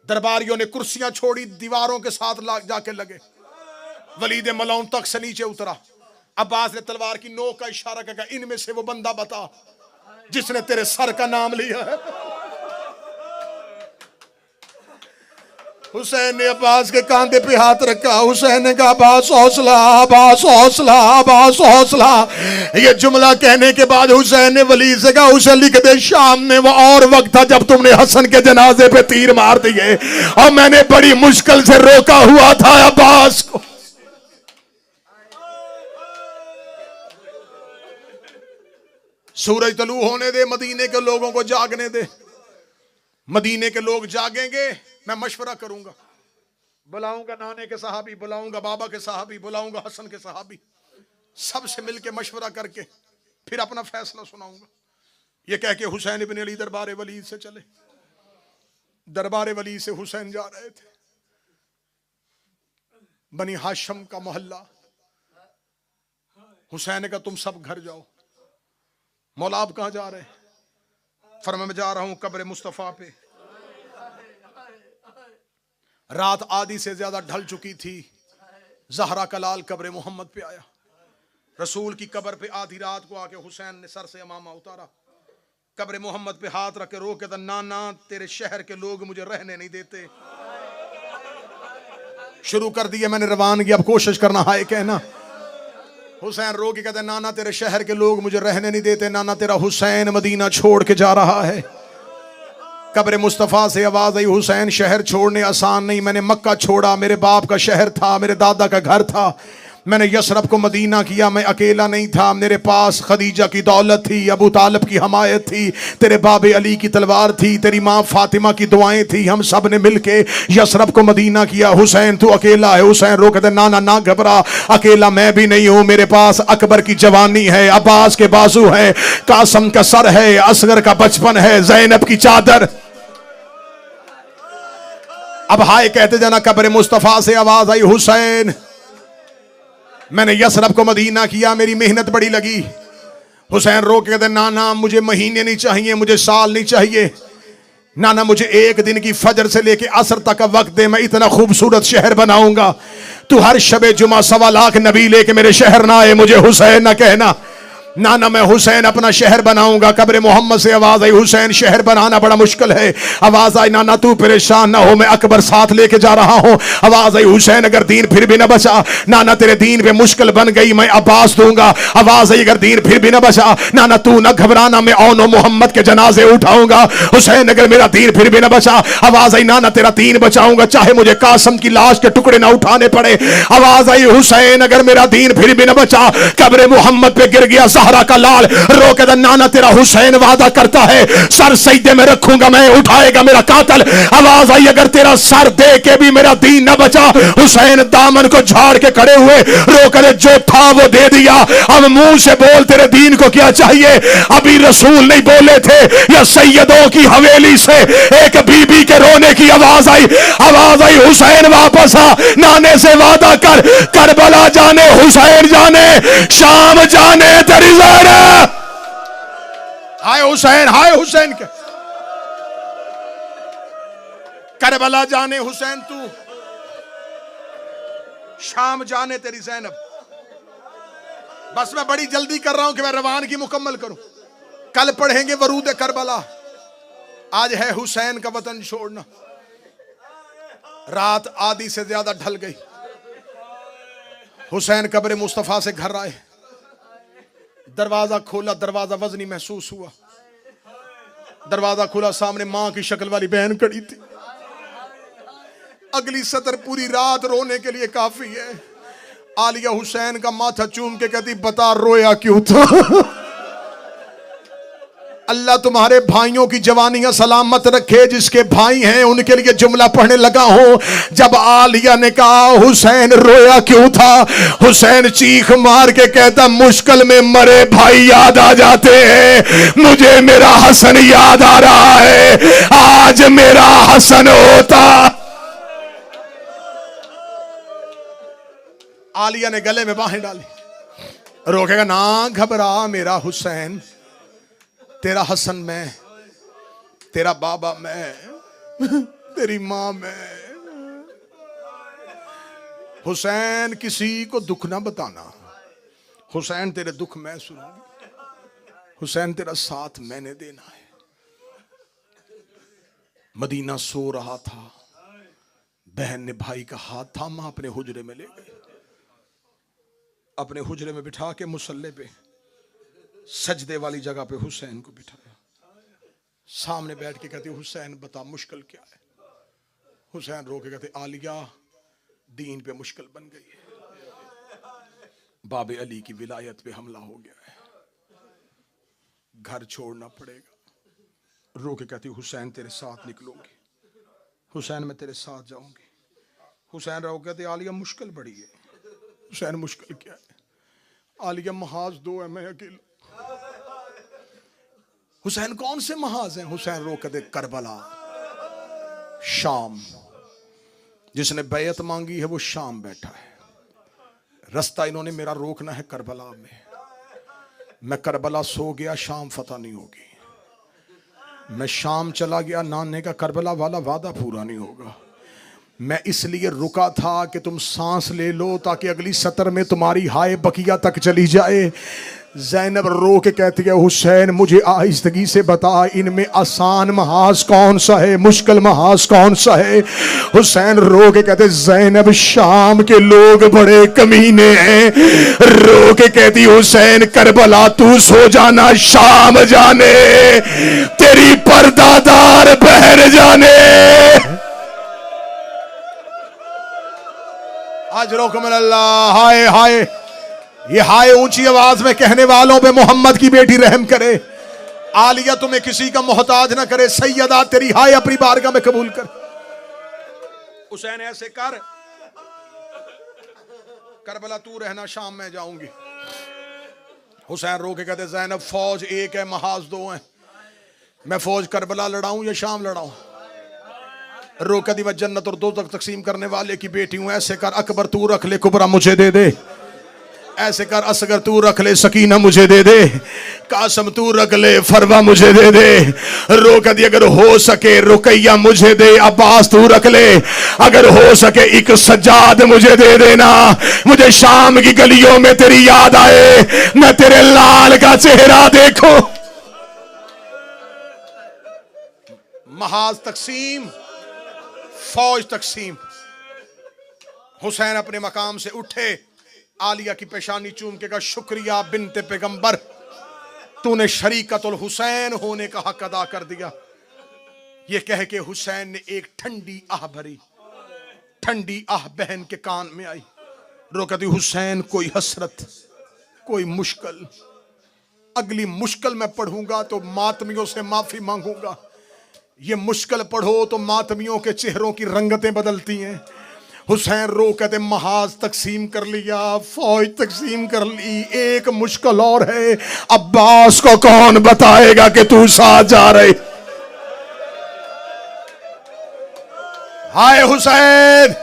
दरबारियों ने कुर्सियां छोड़ी, दीवारों के साथ जाके लगे। वलीद मलौन तक से नीचे उतरा। अब्बास ने तलवार की नोक का इशारा किया, इनमें से वो बंदा बता जिसने तेरे सर का नाम लिया है। हुसैन ने अब्बास के कांधे पे हाथ रखा। हुसैन ने कहा अब्बास हौसला, अब्बास हौसला, अब्बास हौसला। ये जुमला कहने के बाद हुसैन ने वलीद से कहा उसे लिख दे शाम में वो और वक्त था जब तुमने हसन के जनाजे पे तीर मार दिए और मैंने बड़ी मुश्किल से रोका हुआ था अब्बास को। सूरज तलू होने दे, मदीने के लोगों को जागने दे। मदीने के लोग जागेंगे, मैं मशवरा करूंगा, बुलाऊंगा नाने के सहाबी, बुलाऊंगा बाबा के सहाबी, बुलाऊंगा हसन के सहाबी, सबसे मिलके मशवरा करके फिर अपना फैसला सुनाऊंगा। ये कह के हुसैन इब्न अली दरबार वलीद से चले। दरबार वलीद से हुसैन जा रहे थे। बनी हाशम का मोहल्ला। हुसैन ने कहा तुम सब घर जाओ। मौला आप कहां जा रहे हैं? फरमा मैं जा रहा हूं कब्र मुस्तफा पे। रात आधी से ज्यादा ढल चुकी थी। जहरा का लाल कब्र मोहम्मद पे आया। रसूल की कब्र पे आधी रात को आके हुसैन ने सर से अमामा उतारा, कब्र मोहम्मद पे हाथ रख के रो के नाना तेरे शहर के लोग मुझे रहने नहीं देते। शुरू कर दिया मैंने रवानगी, अब कोशिश करना हाय कहना। हुसैन रो के कहते नाना तेरे शहर के लोग मुझे रहने नहीं देते, नाना तेरा हुसैन मदीना छोड़ के जा रहा है। कब्र मुस्तफ़ा से आवाज आई हुसैन शहर छोड़ने आसान नहीं, मैंने मक्का छोड़ा, मेरे बाप का शहर था, मेरे दादा का घर था, मैंने यसरब को मदीना किया, मैं अकेला नहीं था, मेरे पास खदीजा की दौलत थी, अबू तालिब की हमायत थी, तेरे बाबे अली की तलवार थी, तेरी माँ फातिमा की दुआएं थी, हम सब ने मिलके यसरब को मदीना किया। हुसैन तू अकेला है। हुसैन रो कहते नाना ना घबरा, अकेला मैं भी नहीं हूँ, मेरे पास अकबर की जवानी है, अब्बास के बाजू है, कासम का सर है, असगर का बचपन है, ज़ैनब की चादर। अब हाय कहते जाना। कब्र मुस्तफ़ा से आवाज आई हुसैन मैंने यसरब को मदीना किया, मेरी मेहनत बड़ी लगी। हुसैन रो के कहते नाना मुझे महीने नहीं चाहिए, मुझे साल नहीं चाहिए, नाना मुझे एक दिन की फजर से लेके असर तक का वक्त दे, मैं इतना खूबसूरत शहर बनाऊंगा। तू हर शबे जुमा 1.25 नबी लेके मेरे शहर ना आए, मुझे हुसैन ना कहना। नाना मैं हुसैन अपना शहर बनाऊंगा। कब्र मोहम्मद से आवाज आई, हुसैन शहर बनाना बड़ा मुश्किल है। आवाज आई, नाना तू परेशान ना हो, मैं अकबर साथ लेके जा रहा हूं। आवाज आई, हुसैन अगर दीन फिर भी ना बचा, नाना तेरे दीन पे मुश्किल बन गई, मैं अब्बास दूंगा। आवाज आई, अगर दीन फिर भी ना बचा, नाना तू ना घबराना, मैं औनो मोहम्मद के जनाजे उठाऊंगा। हुसैन अगर मेरा दीन फिर भी ना बचा, आवाज आई, नाना तेरा दीन बचाऊंगा, चाहे मुझे कासम की लाश के टुकड़े ना उठाने पड़े। आवाज आई, हुसैन अगर मेरा दीन फिर भी ना बचा, कब्र मोहम्मद पे गिर गया ज़हरा का लाल, रो के नाना तेरा हुसैन वादा करता है सर सजदे में रखूंगा, मैं उठाएगा मेरा कातल। आवाज आई, अगर तेरा सर दे के भी मेरा दीन न बचा, हुसैन दामन को झाड़ के खड़े हुए, रो कर जो था वो दे दिया, अब मुंह से बोल तेरे दीन को क्या चाहिए। अभी रसूल नहीं बोले थे, या सैयदों की हवेली से एक बीबी के रोने की आवाज आई। आवाज आई, हुसैन वापस आ, नाने से वादा कर, करबला जाने हुसैन जाने, शाम जाने तेरी ज़हरा। हाय हुसैन, हाय हुसैन के करबला जाने हुसैन तू, शाम जाने तेरी ज़ैनब। बस मैं बड़ी जल्दी कर रहा हूं कि मैं रवानगी मुकम्मल करूं। कल पढ़ेंगे वरूद करबला, आज है हुसैन का वतन छोड़ना। रात आधी से ज्यादा ढल गई, हुसैन कब्र मुस्तफा से घर आए, दरवाजा खोला, दरवाजा वजनी महसूस हुआ। दरवाजा खोला, सामने मां की शक्ल वाली बहन खड़ी थी। अगली सतर पूरी रात रोने के लिए काफी है। आलिया हुसैन का माथा चूम के कहती, बता रोया क्यों था। अल्लाह तुम्हारे भाइयों की जवानियां सलामत रखे, जिसके भाई हैं उनके लिए जुमला पढ़ने लगा हूं। जब आलिया ने कहा हुसैन रोया क्यों था, हुसैन चीख मार के कहता, मुश्किल में मरे भाई याद आ जाते हैं, मुझे मेरा हसन याद आ रहा है, आज मेरा हसन होता। आलिया ने गले में बाहें डाली, रोकेगा ना, घबरा मेरा हुसैन, तेरा हसन मैं, तेरा बाबा मैं, तेरी मां मैं। हुसैन किसी को दुख ना बताना, हुसैन तेरे दुख मैं सुनूंगी, हुसैन तेरा साथ मैंने देना है। मदीना सो रहा था, बहन ने भाई का हाथ थामा, अपने हुजरे में ले गई, अपने हुजरे में बिठा के मुसल्ले पे सजदे वाली जगह पे हुसैन को बिठाया। सामने बैठ के कहती, हुसैन बता मुश्किल क्या है। हुसैन रो के कहते, आलिया दीन पे मुश्किल बन गई है, बाबे अली की विलायत पे हमला हो गया है, घर छोड़ना पड़ेगा। रो के कहती, हुसैन तेरे साथ निकलूंगी, हुसैन मैं तेरे साथ जाऊंगी। हुसैन रो के कहते, आलिया मुश्किल बड़ी है। हुसैन मुश्किल क्या है। आलिया महाज दो है, मैं अकेला। हुसैन कौन से महाज हैं। हुसैन रो के दे, करबला, शाम, जिसने बैयत मांगी है वो शाम बैठा है, रास्ता इन्होंने मेरा रोकना है करबला में। मैं करबला सो गया, शाम फतह नहीं होगी। मैं शाम चला गया, नाने का करबला वाला वादा पूरा नहीं होगा। मैं इसलिए रुका था कि तुम सांस ले लो, ताकि अगली सतर में तुम्हारी हाय बकिया तक चली जाए। ज़ैनब रो के कहती है, हुसैन मुझे आहिस्तगी से बता, इनमें आसान महाज कौन सा है, मुश्किल महाज कौन सा है। हुसैन रो के कहते, ज़ैनब शाम के लोग बड़े कमीने हैं। रो के कहती, हुसैन करबला तू सो जाना, शाम जाने तेरी पर्दादार बहन जाने। अजरुकुम अल्लाह। हाय हाय, ये हाय ऊंची आवाज में कहने वालों पे मोहम्मद की बेटी रहम करे। आलिया तुम्हें किसी का मोहताज ना करे, सैयदा तेरी हाय अपनी बारगाह में कबूल कर। हुसैन ऐसे कर, करबला तू रहना, शाम में जाऊंगी। हुसैन रो के कहते, ज़ैनब फौज एक है, महाज दो हैं, मैं फौज करबला लड़ाऊं या शाम लड़ाऊं। रो कदी मैं जन्नत और दोज़ख तकसीम करने वाले की बेटी हूं। ऐसे कर, अकबर तू रख ले, कुबरा मुझे दे दे। ऐसे कर, असगर तू रख ले, सकीना मुझे दे दे, कासम तू रख ले, फरवा मुझे दे दे, रोक दी अगर हो सके रुकैया मुझे दे, अब्बास तू रख ले, अगर हो सके एक सज्जाद मुझे दे देना, मुझे शाम की गलियों में तेरी याद आए, मैं तेरे लाल का चेहरा देखो। महाज तकसीम, फौज तकसीम। हुसैन अपने मकाम से उठे, आलिया की पेशानी चूम के कहा, शुक्रिया बिनते पैगंबर, तूने शरीकतुल हुसैन होने का हक अदा कर दिया। ये कह के हुसैन ने एक ठंडी आह भरी, ठंडी आह बहन के कान में आई। रोकती, हुसैन कोई हसरत, कोई मुश्किल, अगली मुश्किल मैं पढ़ूंगा तो मातमियों से माफी मांगूंगा, ये मुश्किल पढ़ो तो मातमियों के चेहरों की रंगतें बदलती हैं। हुसैन रो कहते, महाज तकसीम कर लिया, फौज तकसीम कर ली, एक मुश्किल और है, अब्बास को कौन बताएगा कि तू साथ जा रहे। हाय हुसैन,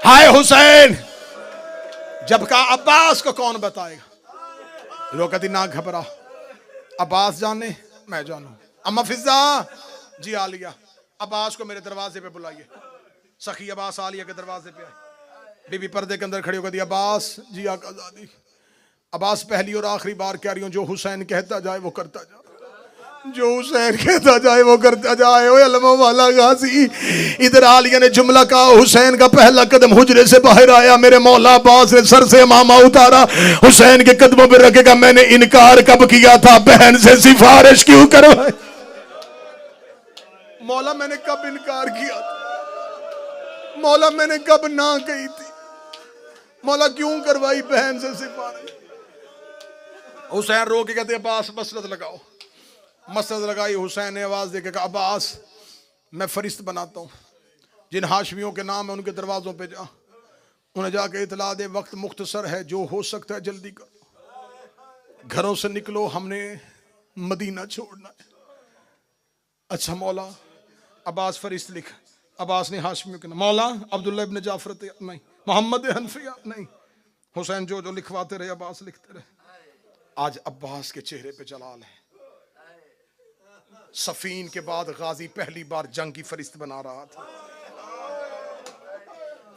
हाय हुसैन, जब कहा अब्बास को कौन बताएगा। रो कहती, ना घबरा, अब्बास जाने मैं जानू। अम्मा फिजा जी, आलिया अब्बास को मेरे दरवाजे पे बुलाइए। सखी अब्बास आलिया के दरवाजे पे आए, बीबी पर्दे के अंदर खड़ी होकर दी, अब्बास जी आकाज़ादी। अब्बास पहली और आखिरी बार कह रही हूं, जो हुसैन कहता जाए वो करता जाए, जो हुसैन कहता जाए वो करता जाए। ओए अलमो वाला गाजी, इधर आलिया ने जुमला कहा, हुसैन का पहला कदम हुजरे से बाहर आया, मेरे मौला अब्बास ने सर से मामा उतारा, हुसैन के कदमों पर रखेगा, मैंने इनकार कब किया था, बहन से सिफारिश क्यों करवाई। मौला मैंने कब इनकार किया था, मौला मैंने कब ना कही थी, मौला क्यों करवाई बहन से सिफारिश। हुसैन रो के कहते, अब्बास मसरत लगाओ। मसरत लगाई, हुसैन ने आवाज देकर कहा, अब्बास मैं फरिश्त बनाता हूँ, जिन हाशमियों के नाम है उनके दरवाजों पे जा, उन्हें जाके इतला दे, वक्त मुख्तसर है, जो हो सकता है जल्दी करो, घरों से निकलो, हमने मदीना छोड़ना है। अच्छा मौला, अब्बास फरिश्त लिख। अब्बास ने हाशमियों के नाम, मौला अब्दुल्ला इब्न जाफर नहीं, मोहम्मद हनफिया नहीं। हुसैन जो जो लिखवाते रहे अब्बास लिखते रहे। आज अब्बास के चेहरे पे जलाल है। सफीन के बाद गाजी पहली बार जंग की फरिश्त बना रहा था।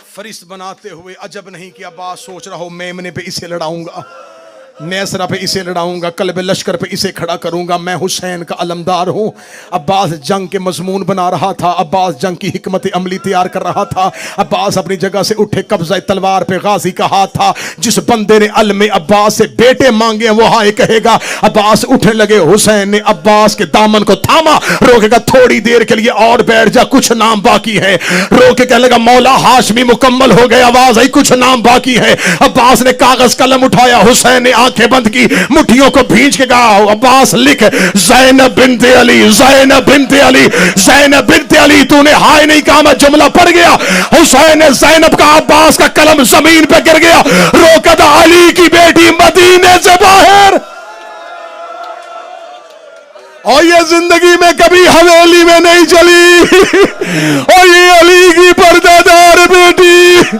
फरिश्त बनाते हुए अजब नहीं कि अब्बास सोच रहा हो, मेमने पे इसे लड़ाऊंगा, नेसरा पे इसे लड़ाऊंगा, कल्ब लश्कर पे इसे खड़ा करूंगा, मैं हुसैन का अलमदार हूं। अब्बास जंग के मजमून बना रहा था, अब्बास जंग की हिकमत अमली तैयार कर रहा था। अब्बास अपनी जगह से उठे, कब्जा तलवार पे गाजी का हाथ था। जिस बंदे ने अलम अब्बास से बेटे मांगे वो हाय कहेगा। अब्बास उठने लगे, हुसैन ने अब्बास के दामन को थामा, रोकेगा थोड़ी देर के लिए और बैठ जा, कुछ नाम बाकी है। रोके कहने लगा, मौला हाशमी मुकम्मल हो गए, आवाज आई कुछ नाम बाकी है। अब्बास ने कागज कलम उठाया, हुसैन ने आंखें बंद की, मुट्ठियों को भींच के कहा, अब्बास लिख, ज़ैनब बिन्ते अली, ज़ैनब बिन्ते अली, ज़ैनब बिन्ते अली। तूने हाय नहीं कहा, मैं जुमला पढ़ गया। हुसैन ने ज़ैनब का, अब्बास का कलम जमीन पे गिर गया। रोका था, अली की बेटी मदीने से बाहर। और ये जिंदगी में कभी हवेली में नहीं चली, और ये अली की पर्दादार बेटी।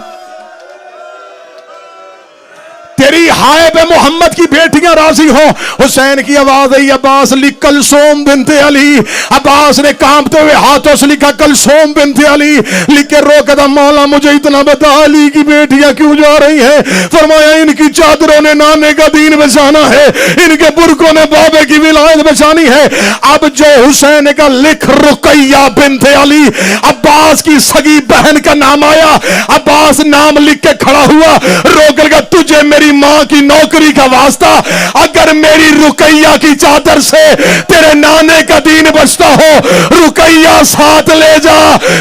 तेरी हाय पे मोहम्मद की बेटियां राजी हो। हुसैन की आवाज आई, अब्बास लिख, कलसूम बिन्ते अली। अब्बास ने कांपते हुए हाथों से लिखा, कलसूम बिन्ते अली। लिख के रो कदम, मौला मुझे इतना बता, अली की बेटियां क्यों जा रही हैं। फरमाया, इनकी चादरों ने नाने का दीन बचाना है, इनके बुरकों ने बाबे की विलायत बचानी है। अब जो हुसैन का लिख, रुकैया बिन्ते अली। अब्बास की सगी बहन का नाम आया। अब्बास नाम लिख के खड़ा हुआ, रोकर का, तुझे मेरी मां की नौकरी का वास्ता, अगर मेरी रुकैया की चादर से तेरे नाने का दीन बचता हो, रुकैया साथ ले जा,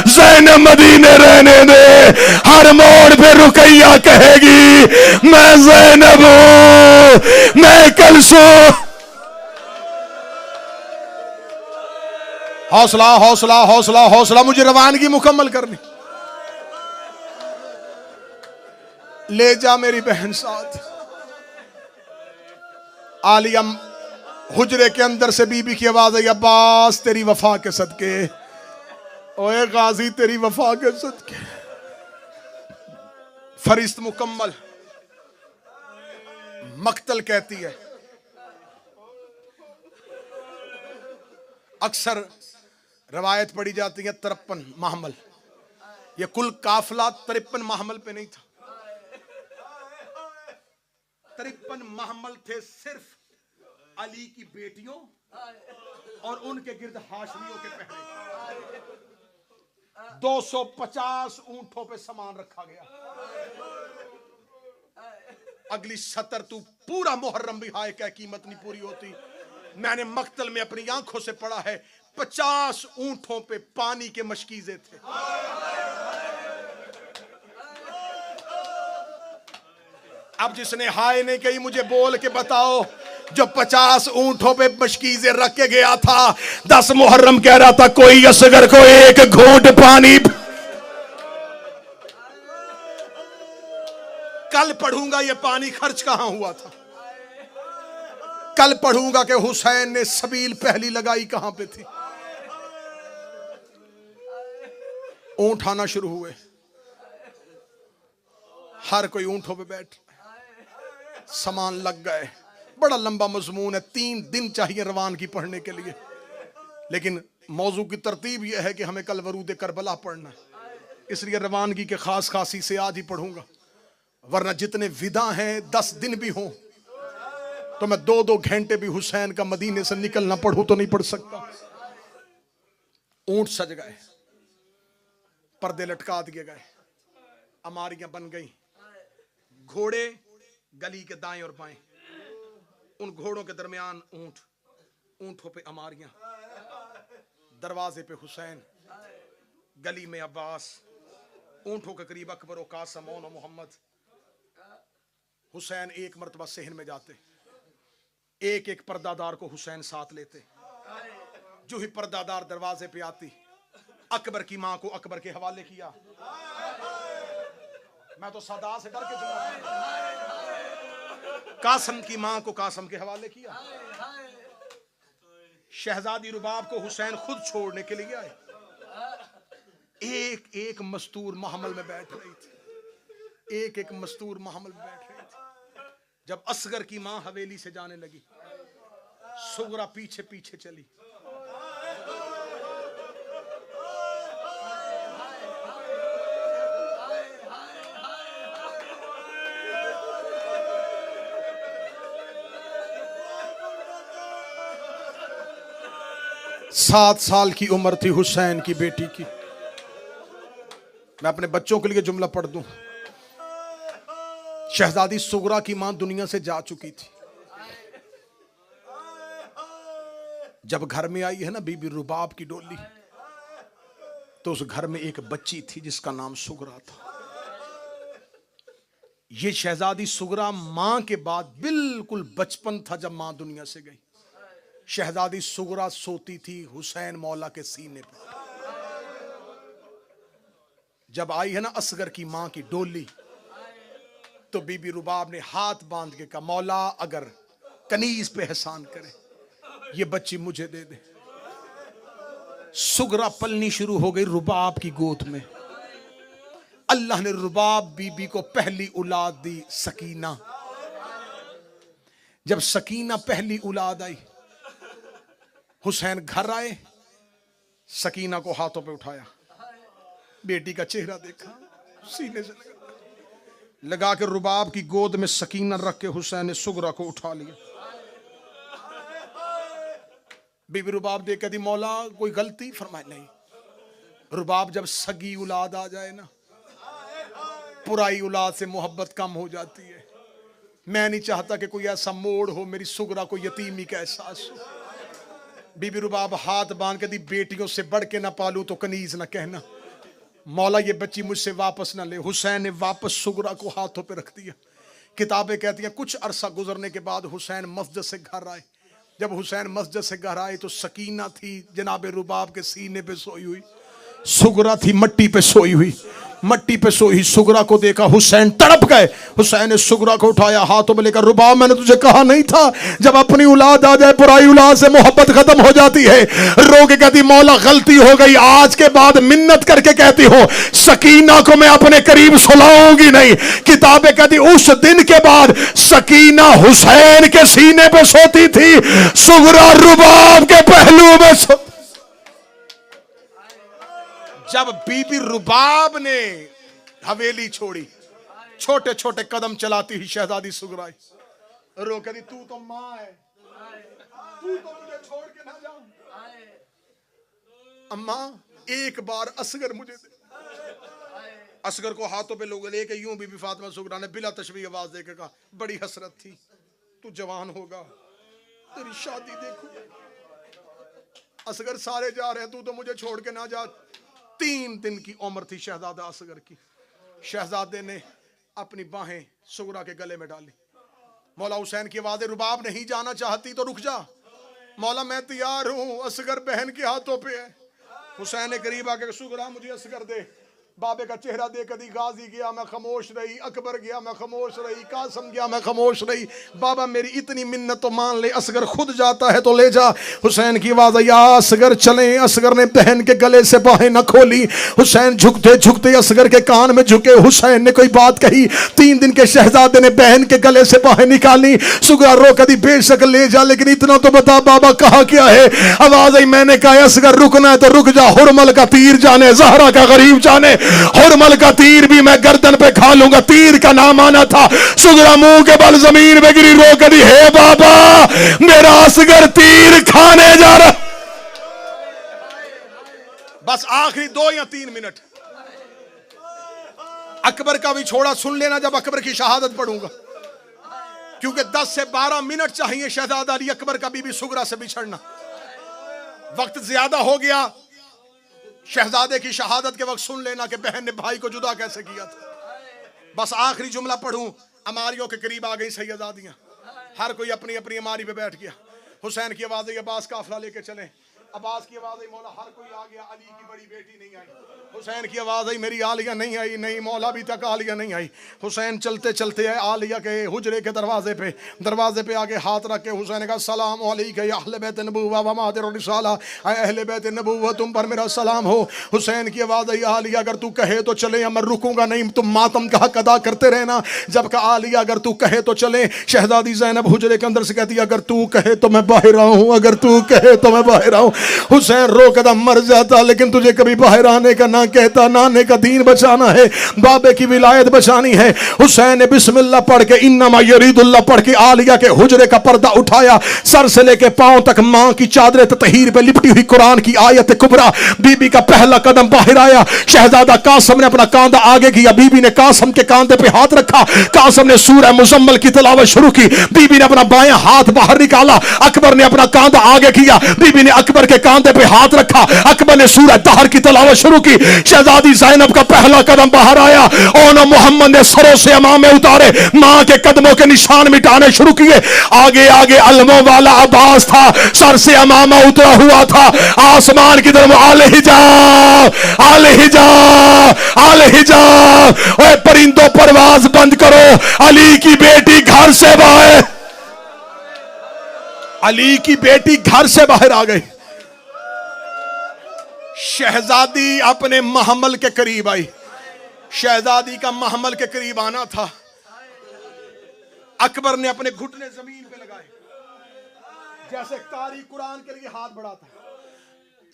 ज़ैनब मदीने रहने दे। हर मोड़ पे रुकैया कहेगी, मैं ज़ैनब हूं, मैं कलसूम। हौसला हौसला हौसला हौसला, मुझे रवानगी मुकम्मल करनी। ले जा मेरी बहन साथ। आलिया हुजरे के अंदर से बीबी की आवाज आई, अब्बास तेरी वफा के सदके, ओए गाजी तेरी वफा के सदके। फरिश्त मुकम्मल। मक्तल कहती है। अक्सर रवायत पढ़ी जाती है 53 महमल, ये कुल काफिला 53 महमल पे नहीं था। 53 महमल थे सिर्फ अली की बेटियों और उनके गिर्द हाशमियों के पहरे। 250 ऊंटों पे सामान रखा गया। अगली 70 तू पूरा मुहर्रम भी हाय क्या कीमत नहीं पूरी होती। मैंने मक्तल में अपनी आंखों से पढ़ा है 50 ऊंटों पे पानी के मशकीजे थे। अब जिसने हाय नहीं कही मुझे बोल के बताओ, जो 50 ऊंटों पे मशकीजे रख के गया था, 10 मुहर्रम कह रहा था कोई असगर को एक घूंट पानी। कल पढ़ूंगा ये पानी खर्च कहां हुआ था। कल पढ़ूंगा कि हुसैन ने सबील पहली लगाई कहां पे थी। ऊंट आना शुरू हुए, हर कोई ऊंटों पे बैठ, सामान लग गए। बड़ा लंबा मजमून है, 3 दिन चाहिए रवानगी पढ़ने के लिए, लेकिन मौजू की तरतीब यह है कि हमें कल वरूद करबला पढ़ना है, इसलिए रवानगी के खास खासी से आज ही पढ़ूंगा। वरना जितने विदा हैं 10 दिन भी हों तो मैं 2-2 घंटे भी हुसैन का मदीने से निकलना पढ़ूं तो नहीं पढ़ सकता। ऊंट सज गए, पर्दे लटका दिए गए, अमारियां बन गई, घोड़े गली के दाएं और बाएं, उन घोड़ों के दरमियान ऊंट, ऊंटों पे अमारियां, दरवाजे पे हुसैन, गली में अब्बास, ऊंटों के करीब अकबर और कासम और मोहम्मद। हुसैन एक मर्तबा सहन में जाते, एक एक पर्दादार को हुसैन साथ लेते। जो ही पर्दादार दरवाजे पे आती, अकबर की मां को अकबर के हवाले किया। मैं तो सदा से डर के चला। कासम की मां को कासम के हवाले किया। शहजादी रुबाब को हुसैन खुद छोड़ने के लिए आए। एक एक मस्तूर महमल में बैठ रही थी, एक एक मस्तूर महमल में बैठ रही थी। जब असगर की मां हवेली से जाने लगी, सुगरा पीछे पीछे चली। सात साल की उम्र थी हुसैन की बेटी की। मैं अपने बच्चों के लिए जुमला पढ़ दूं। शहजादी सुगरा की मां दुनिया से जा चुकी थी। जब घर में आई है ना बीबी रुबाब की डोली, तो उस घर में एक बच्ची थी जिसका नाम सुगरा था। ये शहजादी सुगरा मां के बाद बिल्कुल बचपन था जब मां दुनिया से गई। शहजादी सुगरा सोती थी हुसैन मौला के सीने पे। जब आई है ना असगर की मां की डोली, तो बीबी रुबाब ने हाथ बांध के कहा, मौला अगर कनीज पे एहसान करे, ये बच्ची मुझे दे दे। सुगरा पलनी शुरू हो गई रुबाब की गोद में। अल्लाह ने रुबाब बीबी को पहली औलाद दी, सकीना। जब सकीना पहली औलाद आई, हुसैन घर आए, सकीना को हाथों पे उठाया, बेटी का चेहरा देखा, सीने से लगा के रुबाब की गोद में सकीना रख के हुसैन ने सुगरा को उठा लिया। बीबी रुबाब देख कहती, मौला कोई गलती? फरमाया नहीं। रुबाब जब सगी औलाद आ जाए ना, पुराई औलाद से मोहब्बत कम हो जाती है। मैं नहीं चाहता कि कोई ऐसा मोड़ हो मेरी सुगरा को यतीमी का एहसास हो। बीबी रुबाब हाथ बांध के दी, बेटियों से बढ़ के ना पालू तो कनीज ना कहना, मौला ये बच्ची मुझसे वापस ना ले। हुसैन ने वापस सुगरा को हाथों पे रख दिया। किताबें कहती हैं कुछ अरसा गुजरने के बाद हुसैन मस्जिद से घर आए। जब हुसैन मस्जिद से घर आए तो सकीना थी जनाब रुबाब के सीने पे सोई हुई। सुगरा थी मट्टी पे सोई हुई, मट्टी पे सोई सुगरा को देखा, हुसैन तड़प गए। हुसैन ने सुगरा को उठाया, हाथों में लेकर, रुबाब मैंने तुझे कहा नहीं था जब अपनी औलाद आ जाए बुराई औलाद से मोहब्बत खत्म हो जाती है। रो के कहती मौला गलती हो गई, आज के बाद मिन्नत करके कहती हो सकीना को मैं अपने करीब सुलाऊंगी नहीं। किताबें कहती उस दिन के बाद सकीना हुसैन के सीने पे सोती थी, सुगरा रुबाब के पहलू में सोती। जब बीबी रुबाब ने हवेली छोड़ी, छोटे छोटे कदम चलाती हुई शहजादी सुगरा रो कहती तू तो मां है, तू तो मुझे छोड़ के ना जा। अम्मा एक बार असगर मुझे दे। असगर को हाथों पे लोग लेके यूं बीबी फातिमा सुगरा ने बिला तशबीह आवाज देकर कहा बड़ी हसरत थी, तू जवान होगा, तेरी शादी देखो। असगर सारे जा रहे हैं, तू तो मुझे छोड़ के ना जा। 3 दिन की उम्र थी शहजादा असगर की। शहजादे ने अपनी बाहें सुगरा के गले में डाली। मौला हुसैन की आवाज़, रुबाब नहीं जाना चाहती तो रुक जा। मौला मैं तैयार हूं, असगर बहन के हाथों पे है। हुसैन ने करीब आके सुगरा मुझे असगर दे। बाबे का चेहरा देख कदी गाजी गया मैं खामोश रही, अकबर गया मैं खामोश रही, कासम गया मैं खामोश रही। बाबा मेरी इतनी मिन्नत तो मान ले, असगर खुद जाता है तो ले जा। हुसैन की आवाज आई, असगर चले। असगर ने बहन के गले से बाहें न खोली। हुसैन झुकते झुकते असगर के कान में झुके। हुसैन ने कोई बात कही। 3 दिन के शहजादे ने बहन के गले से बाहें निकाली। सुगरा रो कदी बेशक ले जा, लेकिन इतना तो बता बाबा कहा क्या है। आवाज आई, मैंने कहा असगर रुकना है तो रुक जा, हुरमल का तीर जाने, ज़हरा का गरीब जाने, हुरमल का तीर भी मैं गर्दन पे खा लूंगा। तीर का नाम आना था। सुगरा मुंह के बल जमीन पे गिरी, रो कर दी, हे बाबा मेरा असगर तीर खाने जा रहा। बस आखिरी 2 या 3 मिनट अकबर का भी छोड़ा, सुन लेना जब अकबर की शहादत पढ़ूंगा, क्योंकि 10 से 12 मिनट चाहिए शहजादा अली अकबर का बीबी सुगरा से बिछड़ना। वक्त ज्यादा हो गया। शहजादे की शहादत के वक्त सुन लेना कि बहन ने भाई को जुदा कैसे किया था। बस आखिरी जुमला पढ़ूं। अमारियों के करीब आ गई सैयदादियां, हर कोई अपनी अपनी अमारी पे बैठ गया। हुसैन की आवाज आई, अब्बास काफिला लेके चले। अब्बास की आवाज आई, मौला हर कोई आ गया, अली की बड़ी बेटी नहीं आई। हुसैन की आवाज आई, मेरी आलिया नहीं आई। नहीं मौला अभी तक आलिया नहीं आई। हुसैन चलते चलते आए आलिया के हुजरे के दरवाजे पे आगे हाथ रख के हुसैन ने कहा सलाम अलैका या अहले बैत नबुव्वा व मादिर रिसाला, ऐ अहले बैत नबुव्वा तुम पर मेरा सलाम हो। हुसैन की आवाज आई, आलिया अगर तू कहे तो चले, मैं रुकूंगा नहीं, तुम मातम का हक अदा करते रहना। जब कहा आलिया अगर तू कहे तो चले। शहजादी ज़ैनब हुजरे के अंदर से कहती अगर तू कहे तो मैं बाहर आऊं, अगर तू कहे तो मैं बाहर आऊं। हुसैन रो कदम मर जाता, लेकिन तुझे कभी बाहर आने का ना कहता। नाने का दीन बचाना है, बाबे की विलायत बचानी है। हुसैन ने बिस्मिल्लाह पढ़ के इन्नमा यरीदुल्लाह पढ़ के आलिया के हुजरे का पर्दा उठाया। सर से लेके पांव तक मां की चादर ततहीर पे लिपटी हुई कुरान की आयत कुबरा। बीबी का पहला कदम बाहर आया। शहजादा कासम ने अपना कांधा आगे किया, बीबी ने कासम के कांधे पे हाथ रखा। कासम ने सूरह मुजम्मल की तिलावत शुरू की। बीबी ने अपना बायां हाथ बाहर निकाला। अकबर ने अपना कांधा आगे किया, बीबी ने अकबर के कांधे पे हाथ रखा। अकबर ने सूरह दहर की तिलावत शुरू की। शहजादी ज़ैनब का पहला कदम बाहर आया। और मोहम्मद ने सरों से अमामे उतारे, मां के कदमों के निशान मिटाने शुरू किए। आगे आगे अलमों वाला अब्बास था, सर से अमामा उतरा हुआ था। आसमान की तरफ आले हिजाब, आले हिजाब, आले हिजाब। ओए परिंदों परवाज बंद करो, अली की बेटी घर से बाहर, अली की बेटी घर से बाहर आ गई। शहजादी अपने महमल के करीब आई। शहजादी का महमल के करीब आना था। अकबर ने अपने घुटने जमीन पे लगाए, जैसे कारी कुरान के लिए हाथ बढ़ाता है।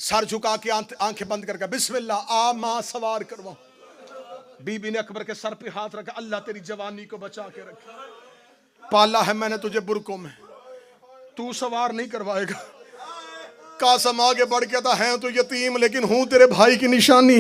सर झुका के आंखें बंद करके बिस्मिल्लाह, आ मां सवार करवाओ। बीबी ने अकबर के सर पे हाथ रखा, अल्लाह तेरी जवानी को बचा के रखे। पाला है मैंने तुझे बुरकों में, तू सवार नहीं करवाएगा। कासम आगे बढ़ के था, है तो यतीम लेकिन हूं तेरे भाई की निशानी।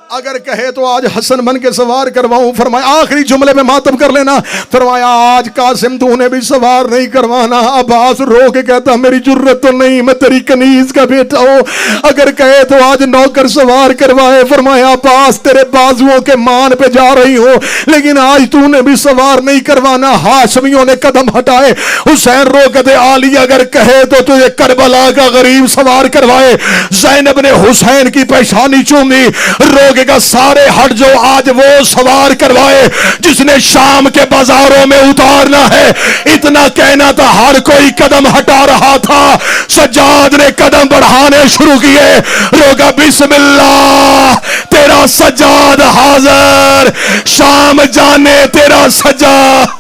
अगर कहे तो आज हसन बन के सवार करवाऊं। फरमाया आखिरी जुमले में मातम कर लेना। फरमाया आज कासिम तूने भी सवार नहीं करवाना। अब्बास रो के कहता मेरी जुर्रत तो नहीं, मैं तेरी कनीज का बेटा हूं। अगर कहे तो आज नौकर सवार करवाए। फरमाया अब्बास तेरे बाजुओं के मान पे जा रही हो, लेकिन आज तूने भी सवार नहीं करवाना। हाशमियों ने कदम हटाए। हुसैन रो कहते आली अगर कहे तो तुझे करबला का गरीब सवार करवाए। ज़ैनब ने हुसैन की पेशानी चूमी, रो का सारे हट जो आज वो सवार करवाए जिसने शाम के बाजारों में उतारना है। इतना कहना था, हर कोई कदम हटा रहा था। सज्जाद ने कदम बढ़ाने शुरू किए। रोगा बिस्मिल्लाह तेरा सज्जाद हाजिर, शाम जाने तेरा सज्जाद।